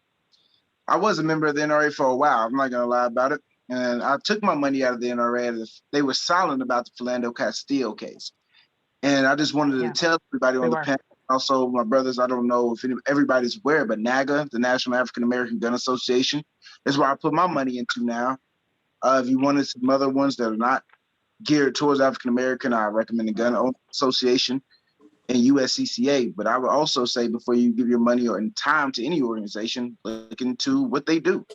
I was a member of the NRA for a while. I'm not gonna lie about it. And I took my money out of the NRA. They were silent about the Philando Castile case. And I just wanted to tell everybody on the panel, also my brothers, I don't know if everybody's aware, but NAGA, the National African American Gun Association, is where I put my money into now. If you wanted some other ones that are not geared towards African American, I recommend the Gun Owners Association and USCCA. But I would also say before you give your money or time to any organization, look into what they do.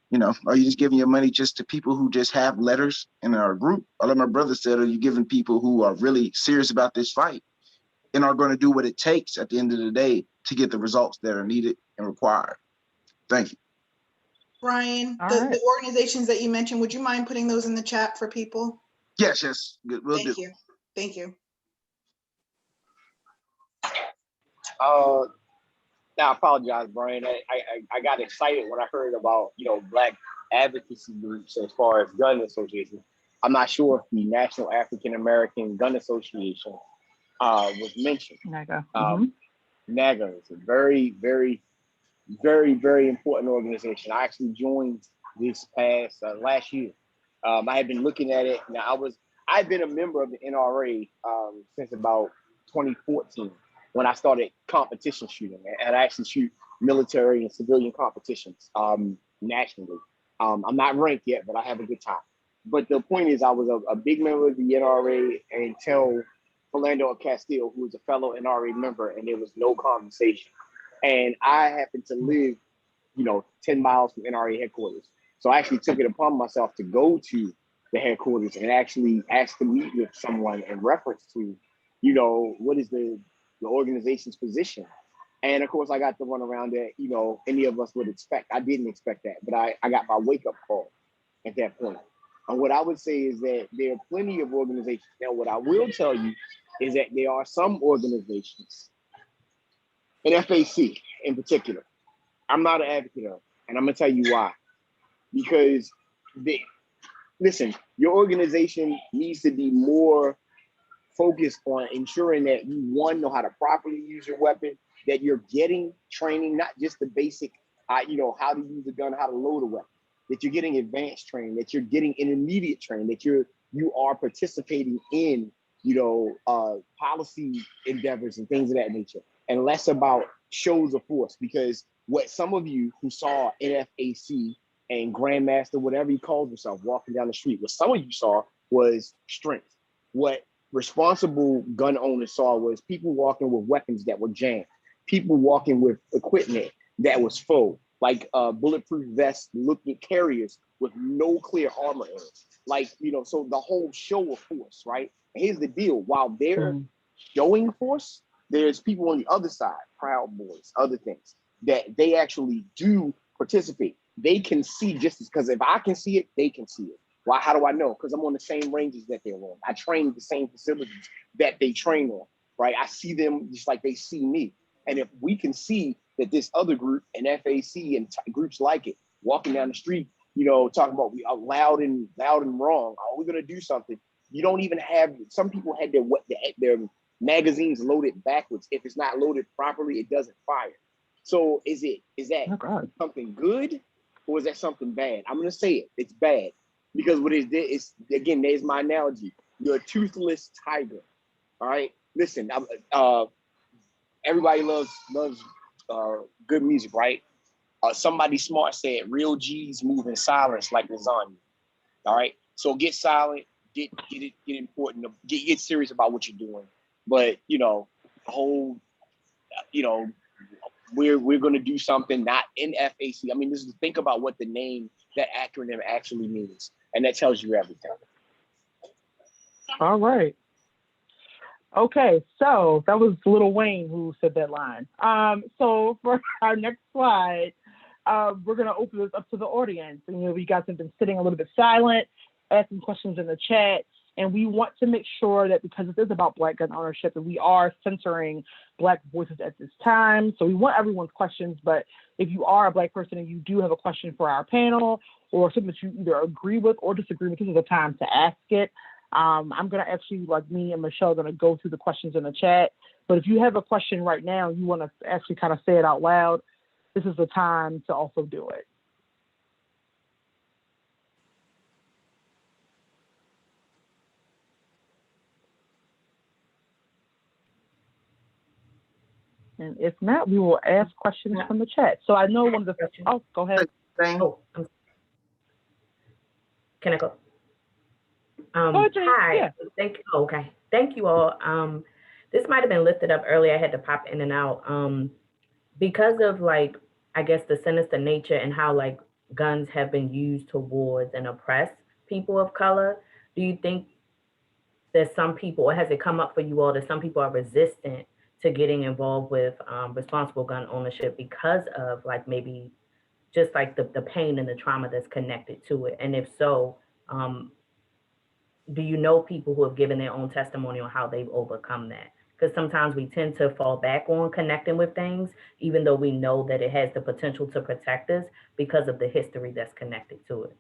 You know, are you just giving your money just to people who just have letters in our group? Or like my brother said, are you giving people who are really serious about this fight and are going to do what it takes at the end of the day to get the results that are needed and required? Thank you. Brian, the organizations that you mentioned, would you mind putting those in the chat for people? Yes, good. We'll do. Thank you. I apologize, Brian. I got excited when I heard about, Black advocacy groups as far as gun associations. I'm not sure if the National African American Gun Association was mentioned. NAGA. NAGA is a very, very, very, very important organization. I actually joined this past last year. I had been looking at it. Now I've been a member of the NRA since about 2014 when I started competition shooting, and I actually shoot military and civilian competitions nationally. I'm not ranked yet, but I have a good time. But the point is, I was a big member of the NRA until Philando Castile, who was a fellow NRA member, and there was no compensation. And I happened to live, 10 miles from NRA headquarters. So I actually took it upon myself to go to the headquarters and actually ask to meet with someone in reference to, what is the organization's position. And of course, I got the run around that, any of us would expect. I didn't expect that, but I got my wake up call at that point. And what I would say is that there are plenty of organizations. Now, what I will tell you is that there are some organizations, and FAC in particular, I'm not an advocate of, and I'm gonna tell you why. Because listen, your organization needs to be more focused on ensuring that you, one, know how to properly use your weapon, that you're getting training, not just the basic, how to use a gun, how to load a weapon, that you're getting advanced training, that you're getting intermediate training, that you are participating in, policy endeavors and things of that nature, and less about shows of force. Because what some of you who saw NFAC and Grandmaster, whatever he calls himself, walking down the street, what some of you saw was strength. What responsible gun owners saw was people walking with weapons that were jammed, people walking with equipment that was full, like bulletproof vests looking carriers with no clear armor in it. So the whole show of force, right? And here's the deal, while they're showing force, there's people on the other side, Proud Boys, other things, that they actually do participate. They can see just because if I can see it, they can see it. Why? How do I know? Because I'm on the same ranges that they're on. I train the same facilities that they train on, right? I see them just like they see me. And if we can see that this other group and FAC and groups like it walking down the street, talking about we are loud and wrong. Are we gonna do something? You don't even have. Some people had their magazines loaded backwards. If it's not loaded properly, it doesn't fire. So is that something good, or is that something bad? I'm gonna say it. It's bad. Because what it is, again, there's my analogy. You're a toothless tiger, all right? Listen, everybody loves good music, right? Somebody smart said, real G's move in silence like lasagna, all right? So get silent, get important, get serious about what you're doing. But, the whole, we're going to do something not in FAC. I mean, think about what the name, that acronym actually means. And that tells you everything. All right. Okay, so that was Lil Wayne who said that line. So for our next slide, we're going to open this up to the audience. And, you guys have been sitting a little bit silent, asking questions in the chat. And we want to make sure that because it is about Black gun ownership, that we are censoring Black voices at this time. So we want everyone's questions, but if you are a Black person and you do have a question for our panel or something that you either agree with or disagree with, this is the time to ask it. I'm going to actually, like me and Michelle, are going to go through the questions in the chat. But if you have a question right now, you want to actually kind of say it out loud, this is the time to also do it. And if not, we will ask questions from the chat. So I know one of the questions. Oh, go ahead. Oh, can I go? Hi. Yeah. Thank you. Oh, okay. Thank you all. This might have been lifted up earlier. I had to pop in and out. Because of I guess the sinister nature and how guns have been used towards and oppress people of color. Do you think that some people, or has it come up for you all that some people are resistant to getting involved with responsible gun ownership because of maybe just the pain and the trauma that's connected to it? And if so, do you know people who have given their own testimony on how they've overcome that? because sometimes we tend to fall back on connecting with things, even though we know that it has the potential to protect us because of the history that's connected to it.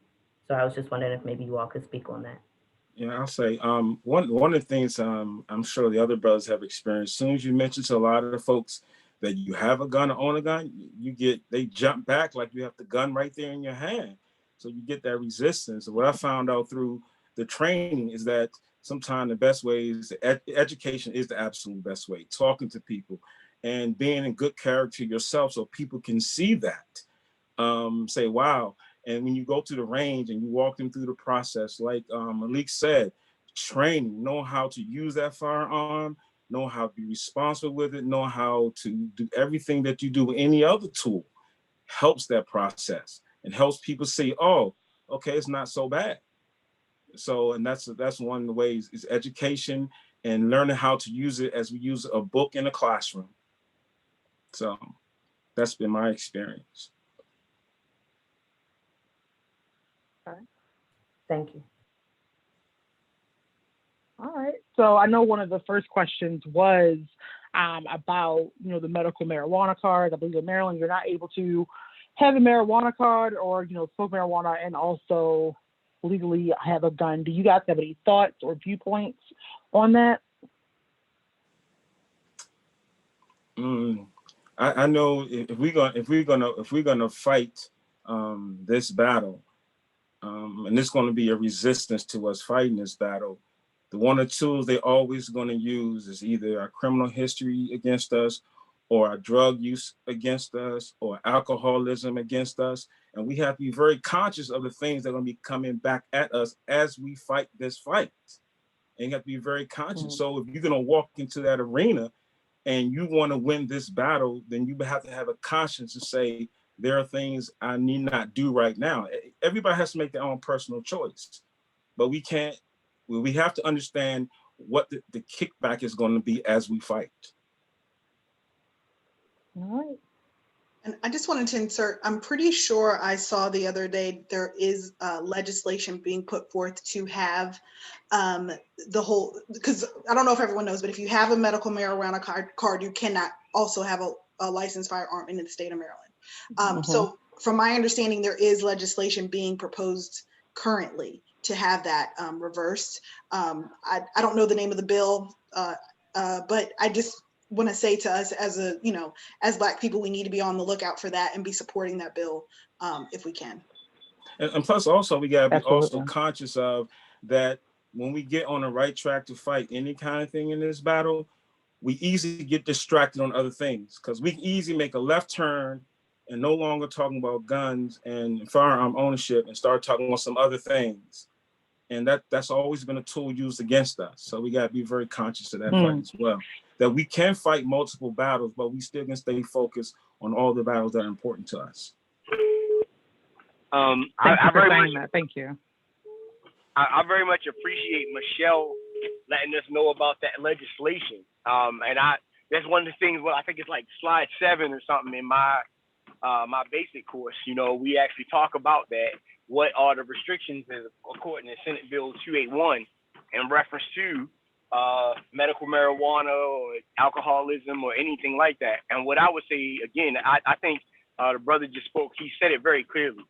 So I was just wondering if maybe you all could speak on that. Yeah, I'll say one of the things I'm sure the other brothers have experienced. As soon as you mention to a lot of the folks that you have a gun or own a gun, they jump back like you have the gun right there in your hand. So you get that resistance. And what I found out through the training is that sometimes the best way is education is the absolute best way. Talking to people and being in good character yourself, so people can see that. Say, wow. And when you go to the range and you walk them through the process, like Malik said, training, know how to use that firearm, know how to be responsible with it, know how to do everything that you do with any other tool, helps that process and helps people see, oh, okay, it's not so bad. So, and that's one of the ways is education and learning how to use it as we use a book in a classroom. So that's been my experience. Thank you. All right. So I know one of the first questions was about, the medical marijuana card. I believe in Maryland, you're not able to have a marijuana card or, smoke marijuana and also legally have a gun. Do you guys have any thoughts or viewpoints on that? I know if we're gonna fight this battle, and it's going to be a resistance to us fighting this battle, the one or tools they're always going to use is either our criminal history against us, or our drug use against us, or alcoholism against us. And we have to be very conscious of the things that are going to be coming back at us as we fight this fight. And you have to be very conscious. Mm-hmm. So if you're going to walk into that arena and you want to win this battle, then you have to have a conscience to say, there are things I need not do right now. Everybody has to make their own personal choice, but we have to understand what the kickback is going to be as we fight. All right. And I just wanted to insert, I'm pretty sure I saw the other day, there is legislation being put forth to have the whole, because I don't know if everyone knows, but if you have a medical marijuana card, you cannot also have a licensed firearm in the state of Maryland. So from my understanding, there is legislation being proposed currently to have that reversed. I don't know the name of the bill, but I just want to say to us as Black people, we need to be on the lookout for that and be supporting that bill if we can. And plus also we gotta be also conscious of that when we get on the right track to fight any kind of thing in this battle, we easily get distracted on other things because we can easily make a left turn and no longer talking about guns and firearm ownership and start talking about some other things. And that's always been a tool used against us. So we got to be very conscious of that fight as well. That we can fight multiple battles, but we still can stay focused on all the battles that are important to us. Thank you for saying that. Thank you. I very much appreciate Michelle letting us know about that legislation. And that's one of the things, I think it's like slide 7 or something in my basic course. We actually talk about that. What are the restrictions according to Senate Bill 281 in reference to medical marijuana or alcoholism or anything like that? And what I would say, again, I think the brother just spoke, he said it very clearly.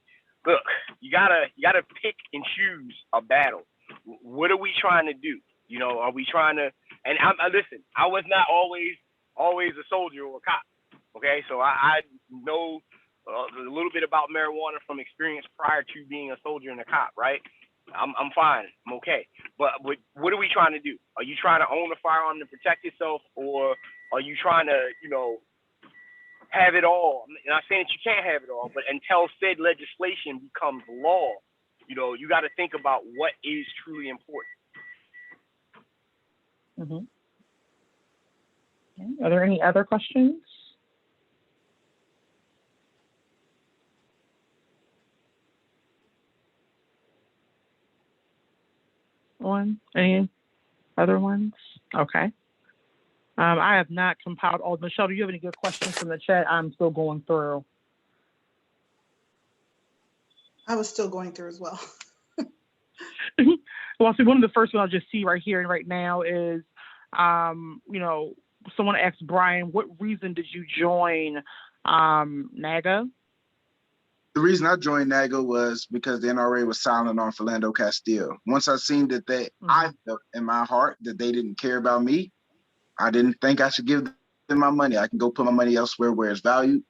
Look, you gotta pick and choose a battle. What are we trying to do? Are we trying to, and listen, I was not always a soldier or a cop. Okay, so I know a little bit about marijuana from experience prior to being a soldier and a cop, right? I'm fine. I'm okay. But what are we trying to do? Are you trying to own a firearm to protect yourself, or are you trying to, have it all? I'm not saying that you can't have it all, but until said legislation becomes law, you got to think about what is truly important. Okay. Are there any other questions? Any other ones? Okay. I have not compiled all. Michelle, do you have any good questions from the chat? I'm still going through. I was still going through as well. Well, see, one of the first ones I'll just see right here and right now is You know, someone asked Brian, what reason did you join NAGA? The reason I joined NAGA was because the NRA was silent on Philando Castile. Once I seen that I felt in my heart that they didn't care about me, I didn't think I should give them my money. I can go put my money elsewhere where it's valued,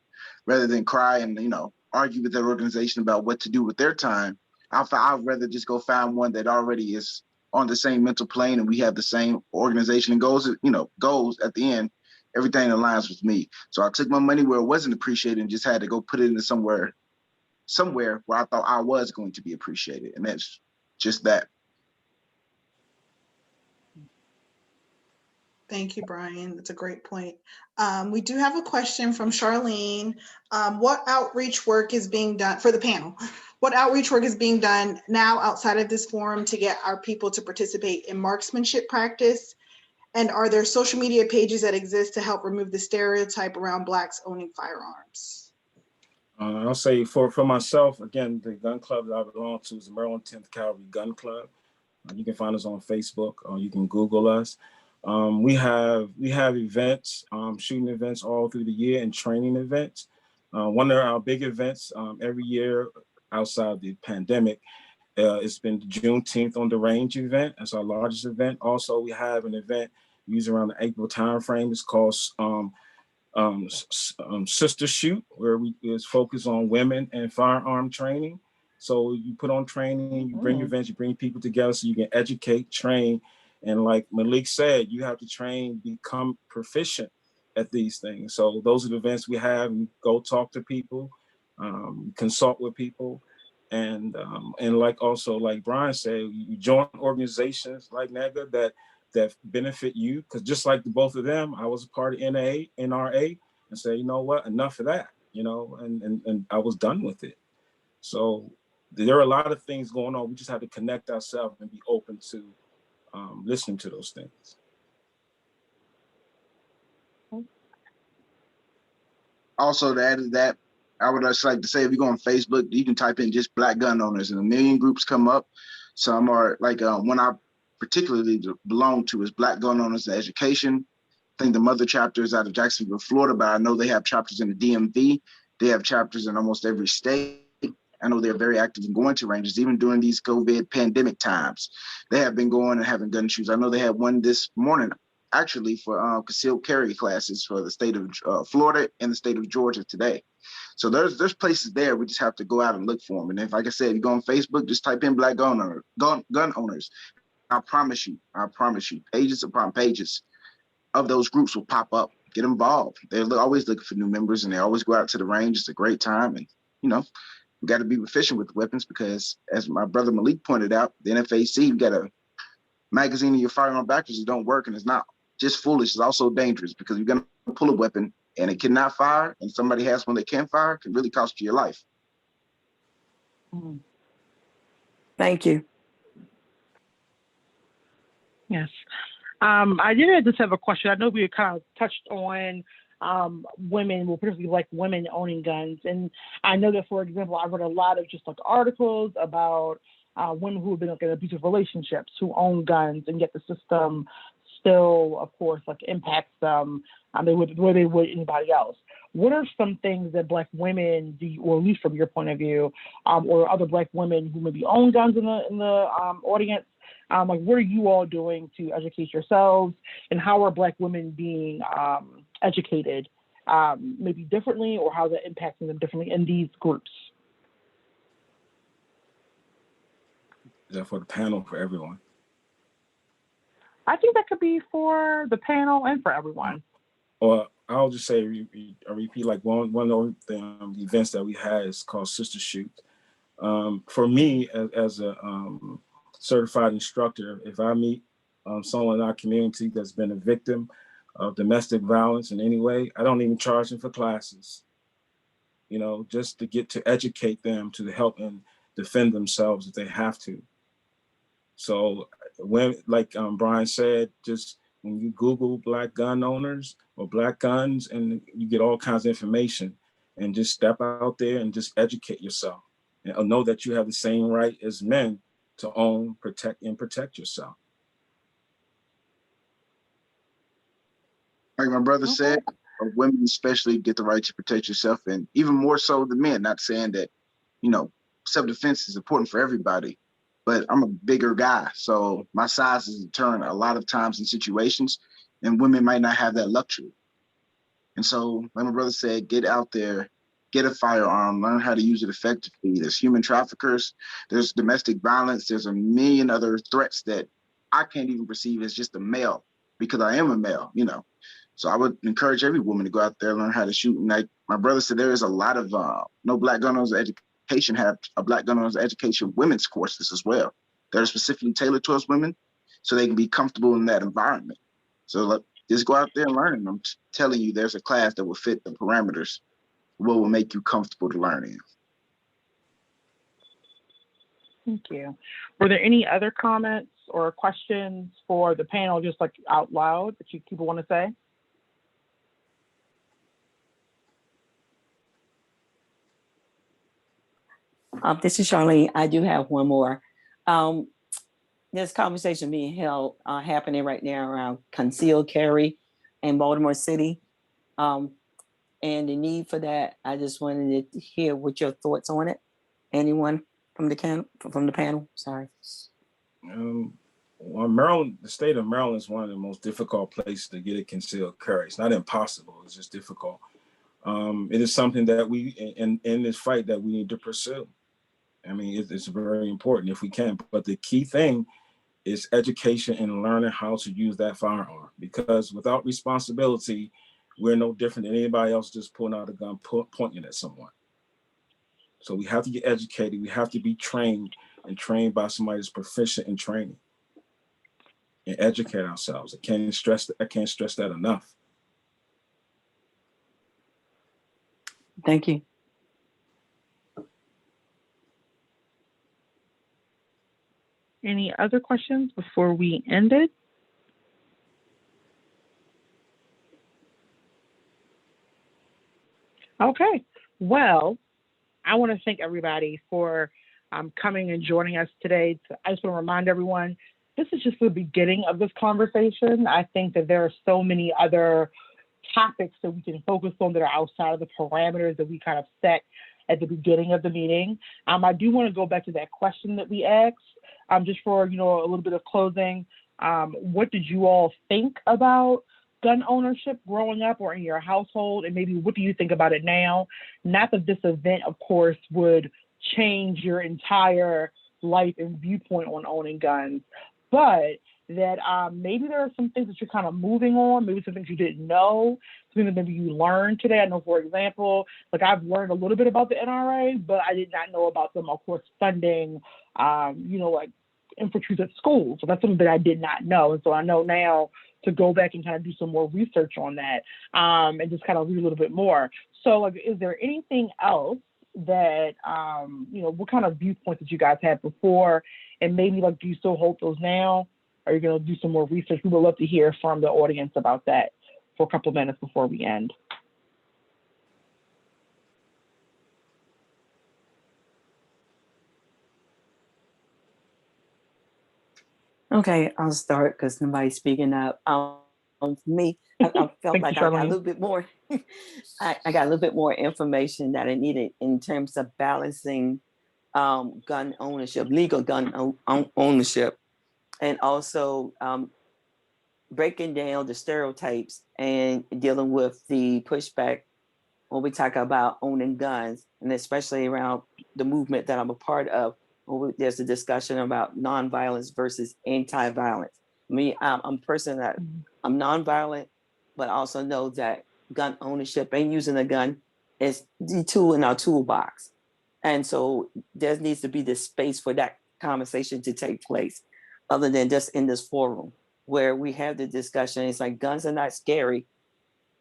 rather than cry and, you know, argue with that organization about what to do with their time. I'd rather just go find one that already is on the same mental plane and we have the same organization and goals, you know, goals at the end. Everything aligns with me. So I took my money where it wasn't appreciated and just had to go put it into somewhere where I thought I was going to be appreciated. And that's just that. Thank you, Brian. That's a great point. We do have a question from Charlene. What outreach work is being done for the panel? What outreach work is being done now outside of this forum to get our people to participate in marksmanship practice? And are there social media pages that exist to help remove the stereotype around Blacks owning firearms? I'll say for myself, again, the gun club that I belong to is the Maryland 10th Calvary Gun Club. You can find us on Facebook, or you can Google us. We have events, shooting events all through the year and training events. One of our big events every year outside the pandemic, it's been Juneteenth on the Range event. That's our largest event. Also, we have an event usually around the April timeframe. It's called Sister Shoot, where it's focused on women and firearm training. So you put on training, you bring events, you bring people together so you can educate, train. And like Malik said, you have to train, become proficient at these things. So those are the events we have. We go talk to people, consult with people. And like Brian said, you join organizations like NAGA that benefit you, because just like the both of them, I was a part of NRA, and say, you know what, enough of that, you know, and I was done with it. So there are a lot of things going on. We just have to connect ourselves and be open to listening to those things. Also, to add to that, I would just like to say, if you go on Facebook, you can type in just Black gun owners and a million groups come up. Some are like one I particularly belong to is Black gun owners in education. I think the mother chapter is out of Jacksonville, Florida, but I know they have chapters in the DMV. They have chapters in almost every state. I know they're very active in going to ranges, even during these COVID pandemic times. They have been going and having gun shoes. I know they had one this morning, actually, for concealed carry classes for the state of Florida and the state of Georgia today. So there's places there. We just have to go out and look for them. And if, like I said, you go on Facebook, just type in Black gun owners. I promise you, pages upon pages of those groups will pop up. Get involved. They're always looking for new members, and they always go out to the range. It's a great time, and you know, we got to be efficient with weapons because, as my brother Malik pointed out, the NFAC, you got a magazine in your firearm backwards. It don't work, and it's not just foolish. It's also dangerous because you're gonna pull a weapon and it cannot fire, and somebody has one that can fire, can really cost you your life. Thank you. Yes. I did just have a question. I know we kind of touched on women, well, particularly like women owning guns. And I know that, for example, I read a lot of just like articles about women who have been like in abusive relationships who own guns, and yet the system still, of course, like impacts them the way they would anybody else. What are some things that Black women do, or at least from your point of view, or other Black women who maybe own guns in the audience, like what are you all doing to educate yourselves, and how are Black women being educated maybe differently, or how is that impacting them differently in these groups? Is that for the panel, for everyone? I think that could be for the panel and for everyone. Or I'll just say, repeat like one of the events that we had is called Sister Shoot. For me, as a certified instructor, if I meet someone in our community that's been a victim of domestic violence in any way, I don't even charge them for classes, you know, just to get to educate them to help and defend themselves if they have to. So when, like Brian said, just when you Google Black gun owners or Black guns, and you get all kinds of information, and just step out there and just educate yourself, and know that you have the same right as men to own, protect yourself. Like my brother said, women especially get the right to protect yourself, and even more so than men. Not saying that, self-defense is important for everybody, but I'm a bigger guy, so my size is a deterrent a lot of times in situations, and women might not have that luxury. And so, like my brother said, get out there, get a firearm, learn how to use it effectively. There's human traffickers, there's domestic violence, there's a million other threats that I can't even perceive as just a male, because I am a male, So I would encourage every woman to go out there and learn how to shoot. And like my brother said, there is a lot of no Black gun owners education have a Black gun owners education women's courses as well that are specifically tailored towards women, so they can be comfortable in that environment. So just go out there and learn. I'm telling you, there's a class that will fit the parameters, what will make you comfortable to learn in. Thank you. Were there any other comments or questions for the panel, just like out loud, that you people want to say? This is Charlene. I do have one more. There's conversation being held, happening right now around concealed carry in Baltimore City. And the need for that, I just wanted to hear what your thoughts on it. Anyone from the panel? Sorry. Well, Maryland, the state of Maryland is one of the most difficult places to get a concealed carry. It's not impossible, it's just difficult. It is something that we, in this fight, that we need to pursue. I mean, it's very important if we can, but the key thing is education and learning how to use that firearm, because without responsibility, we're no different than anybody else just pulling out a gun, pointing at someone. So we have to get educated. We have to be trained, and trained by somebody that's proficient in training, and educate ourselves. I can't stress that enough. Thank you. Any other questions before we end it? Okay, well, I want to thank everybody for coming and joining us today. I just want to remind everyone, this is just the beginning of this conversation. I think that there are so many other topics that we can focus on that are outside of the parameters that we kind of set at the beginning of the meeting. I do want to go back to that question that we asked, just for a little bit of closing. What did you all think about gun ownership growing up or in your household, and maybe what do you think about it now? Not that this event, of course, would change your entire life and viewpoint on owning guns, but that maybe there are some things that you're kind of moving on, maybe some things you didn't know, something that maybe you learned today. I know, for example, like I've learned a little bit about the NRA, but I did not know about them, of course, funding, like infantry at school. So that's something that I did not know. And so I know now to go back and kind of do some more research on that, and just kind of read a little bit more. So like, is there anything else that, what kind of viewpoints did you guys have before? And maybe like, do you still hold those now? Are you going to do some more research? We would love to hear from the audience about that for a couple of minutes before we end. Okay, I'll start because nobody's speaking up. For me, I felt like I got a little bit more. I got a little bit more information that I needed in terms of balancing gun ownership, legal gun ownership, and also breaking down the stereotypes and dealing with the pushback when we talk about owning guns, and especially around the movement that I'm a part of. There's a discussion about nonviolence versus anti-violence. I'm a person that I'm nonviolent, but also know that gun ownership and using a gun is the tool in our toolbox. And so there needs to be this space for that conversation to take place, other than just in this forum where we have the discussion. It's like guns are not scary,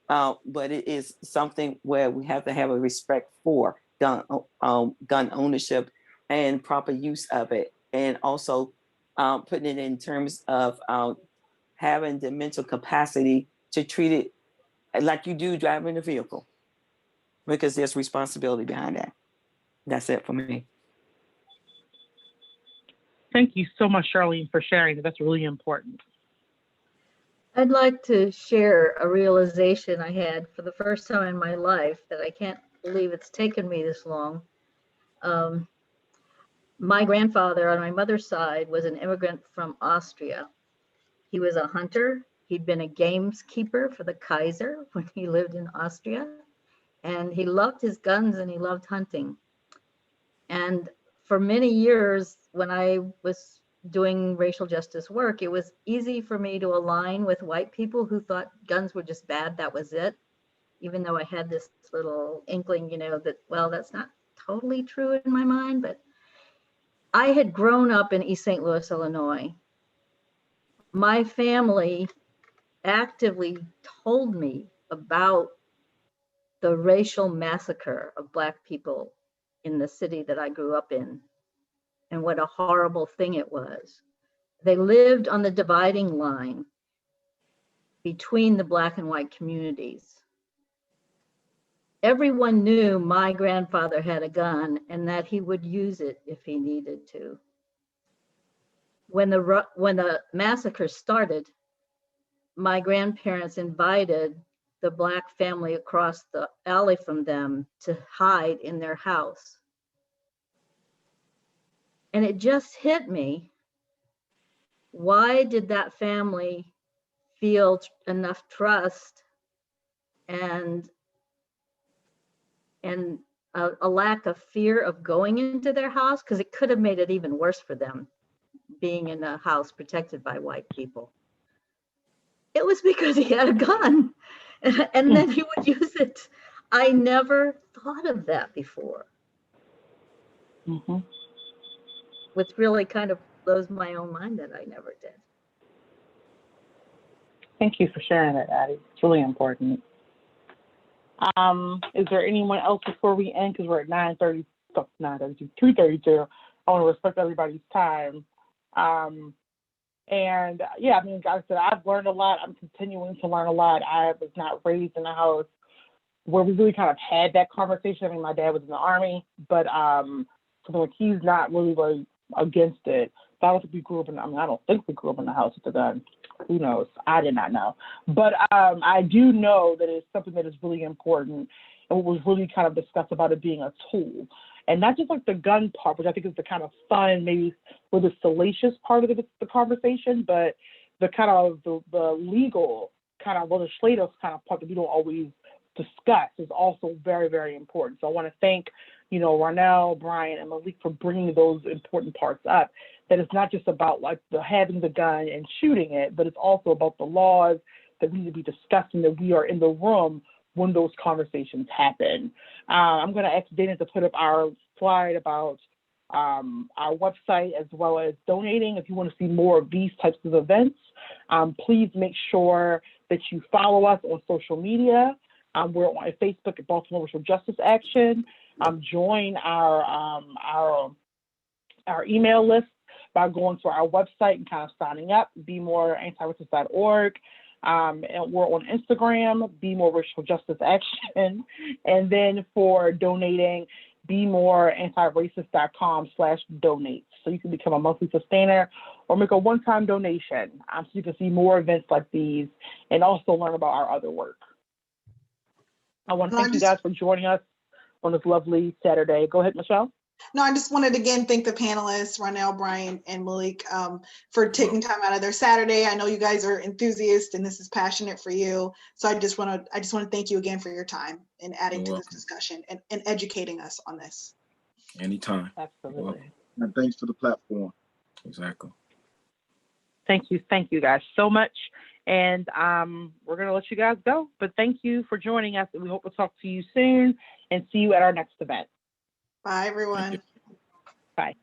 but it is something where we have to have a respect for gun ownership and proper use of it, and also putting it in terms of having the mental capacity to treat it like you do driving a vehicle, because there's responsibility behind that. That's it for me. Thank you so much, Charlene, for sharing. That's really important. I'd like to share a realization I had for the first time in my life that I can't believe it's taken me this long. My grandfather on my mother's side was an immigrant from Austria. He was a hunter. He'd been a gameskeeper for the Kaiser when he lived in Austria. And he loved his guns and he loved hunting. And for many years, when I was doing racial justice work, it was easy for me to align with white people who thought guns were just bad, that was it. Even though I had this little inkling, that, well, that's not totally true in my mind, but I had grown up in East St. Louis, Illinois. My family actively told me about the racial massacre of Black people in the city that I grew up in, and what a horrible thing it was. They lived on the dividing line between the Black and white communities. Everyone knew my grandfather had a gun and that he would use it if he needed to. When the massacre started, my grandparents invited the Black family across the alley from them to hide in their house. And it just hit me. Why did that family feel enough trust and a lack of fear of going into their house? Because it could have made it even worse for them, being in a house protected by white people. It was because he had a gun and then he would use it. I never thought of that before. Mm-hmm. Which really kind of blows my own mind that I never did. Thank you for sharing that, Addie. It's really important. Is there anyone else before we end? Because we're at 3:32. I want to respect everybody's time. And yeah, I mean, like I said, I've learned a lot. I'm continuing to learn a lot. I was not raised in a house where we really kind of had that conversation. I mean, my dad was in the Army, but so like he's not really against it. But I don't think we grew up in. I mean, I don't think we grew up in the house with a gun. Who knows? I did not know. But I do know that it's something that is really important, and what was really kind of discussed about it being a tool. And not just like the gun part, which I think is the kind of fun, maybe with the salacious part of the conversation, but the kind of the legal kind of legislative kind of part that we don't always discuss is also very, very important. So I want to thank, Ronell, Brian, and Malik for bringing those important parts up. That it's not just about like having the gun and shooting it, but it's also about the laws that need to be discussed and that we are in the room when those conversations happen. I'm going to ask Dana to put up our slide about our website as well as donating. If you want to see more of these types of events, please make sure that you follow us on social media. We're on Facebook at Baltimore Racial Justice Action. Join our email list by going to our website and kind of signing up, bemoreantiracist.org. And we're on Instagram, Be More Racial Justice Action. And then for donating, bemoreantiracist.com/donate. So you can become a monthly sustainer or make a one-time donation so you can see more events like these and also learn about our other work. I want to thank you guys for joining us on this lovely Saturday. Go ahead, Michelle. No, I just wanted to again thank the panelists, Ronell, Brian, and Malik, for taking time out of their Saturday. I know you guys are enthusiasts and this is passionate for you. So I just want to thank you again for your time and adding to this discussion and educating us on this. Anytime. Absolutely. And thanks for the platform. Exactly. Thank you guys so much. And we're going to let you guys go. But thank you for joining us. And we hope to talk to you soon and see you at our next event. Bye, everyone. Bye.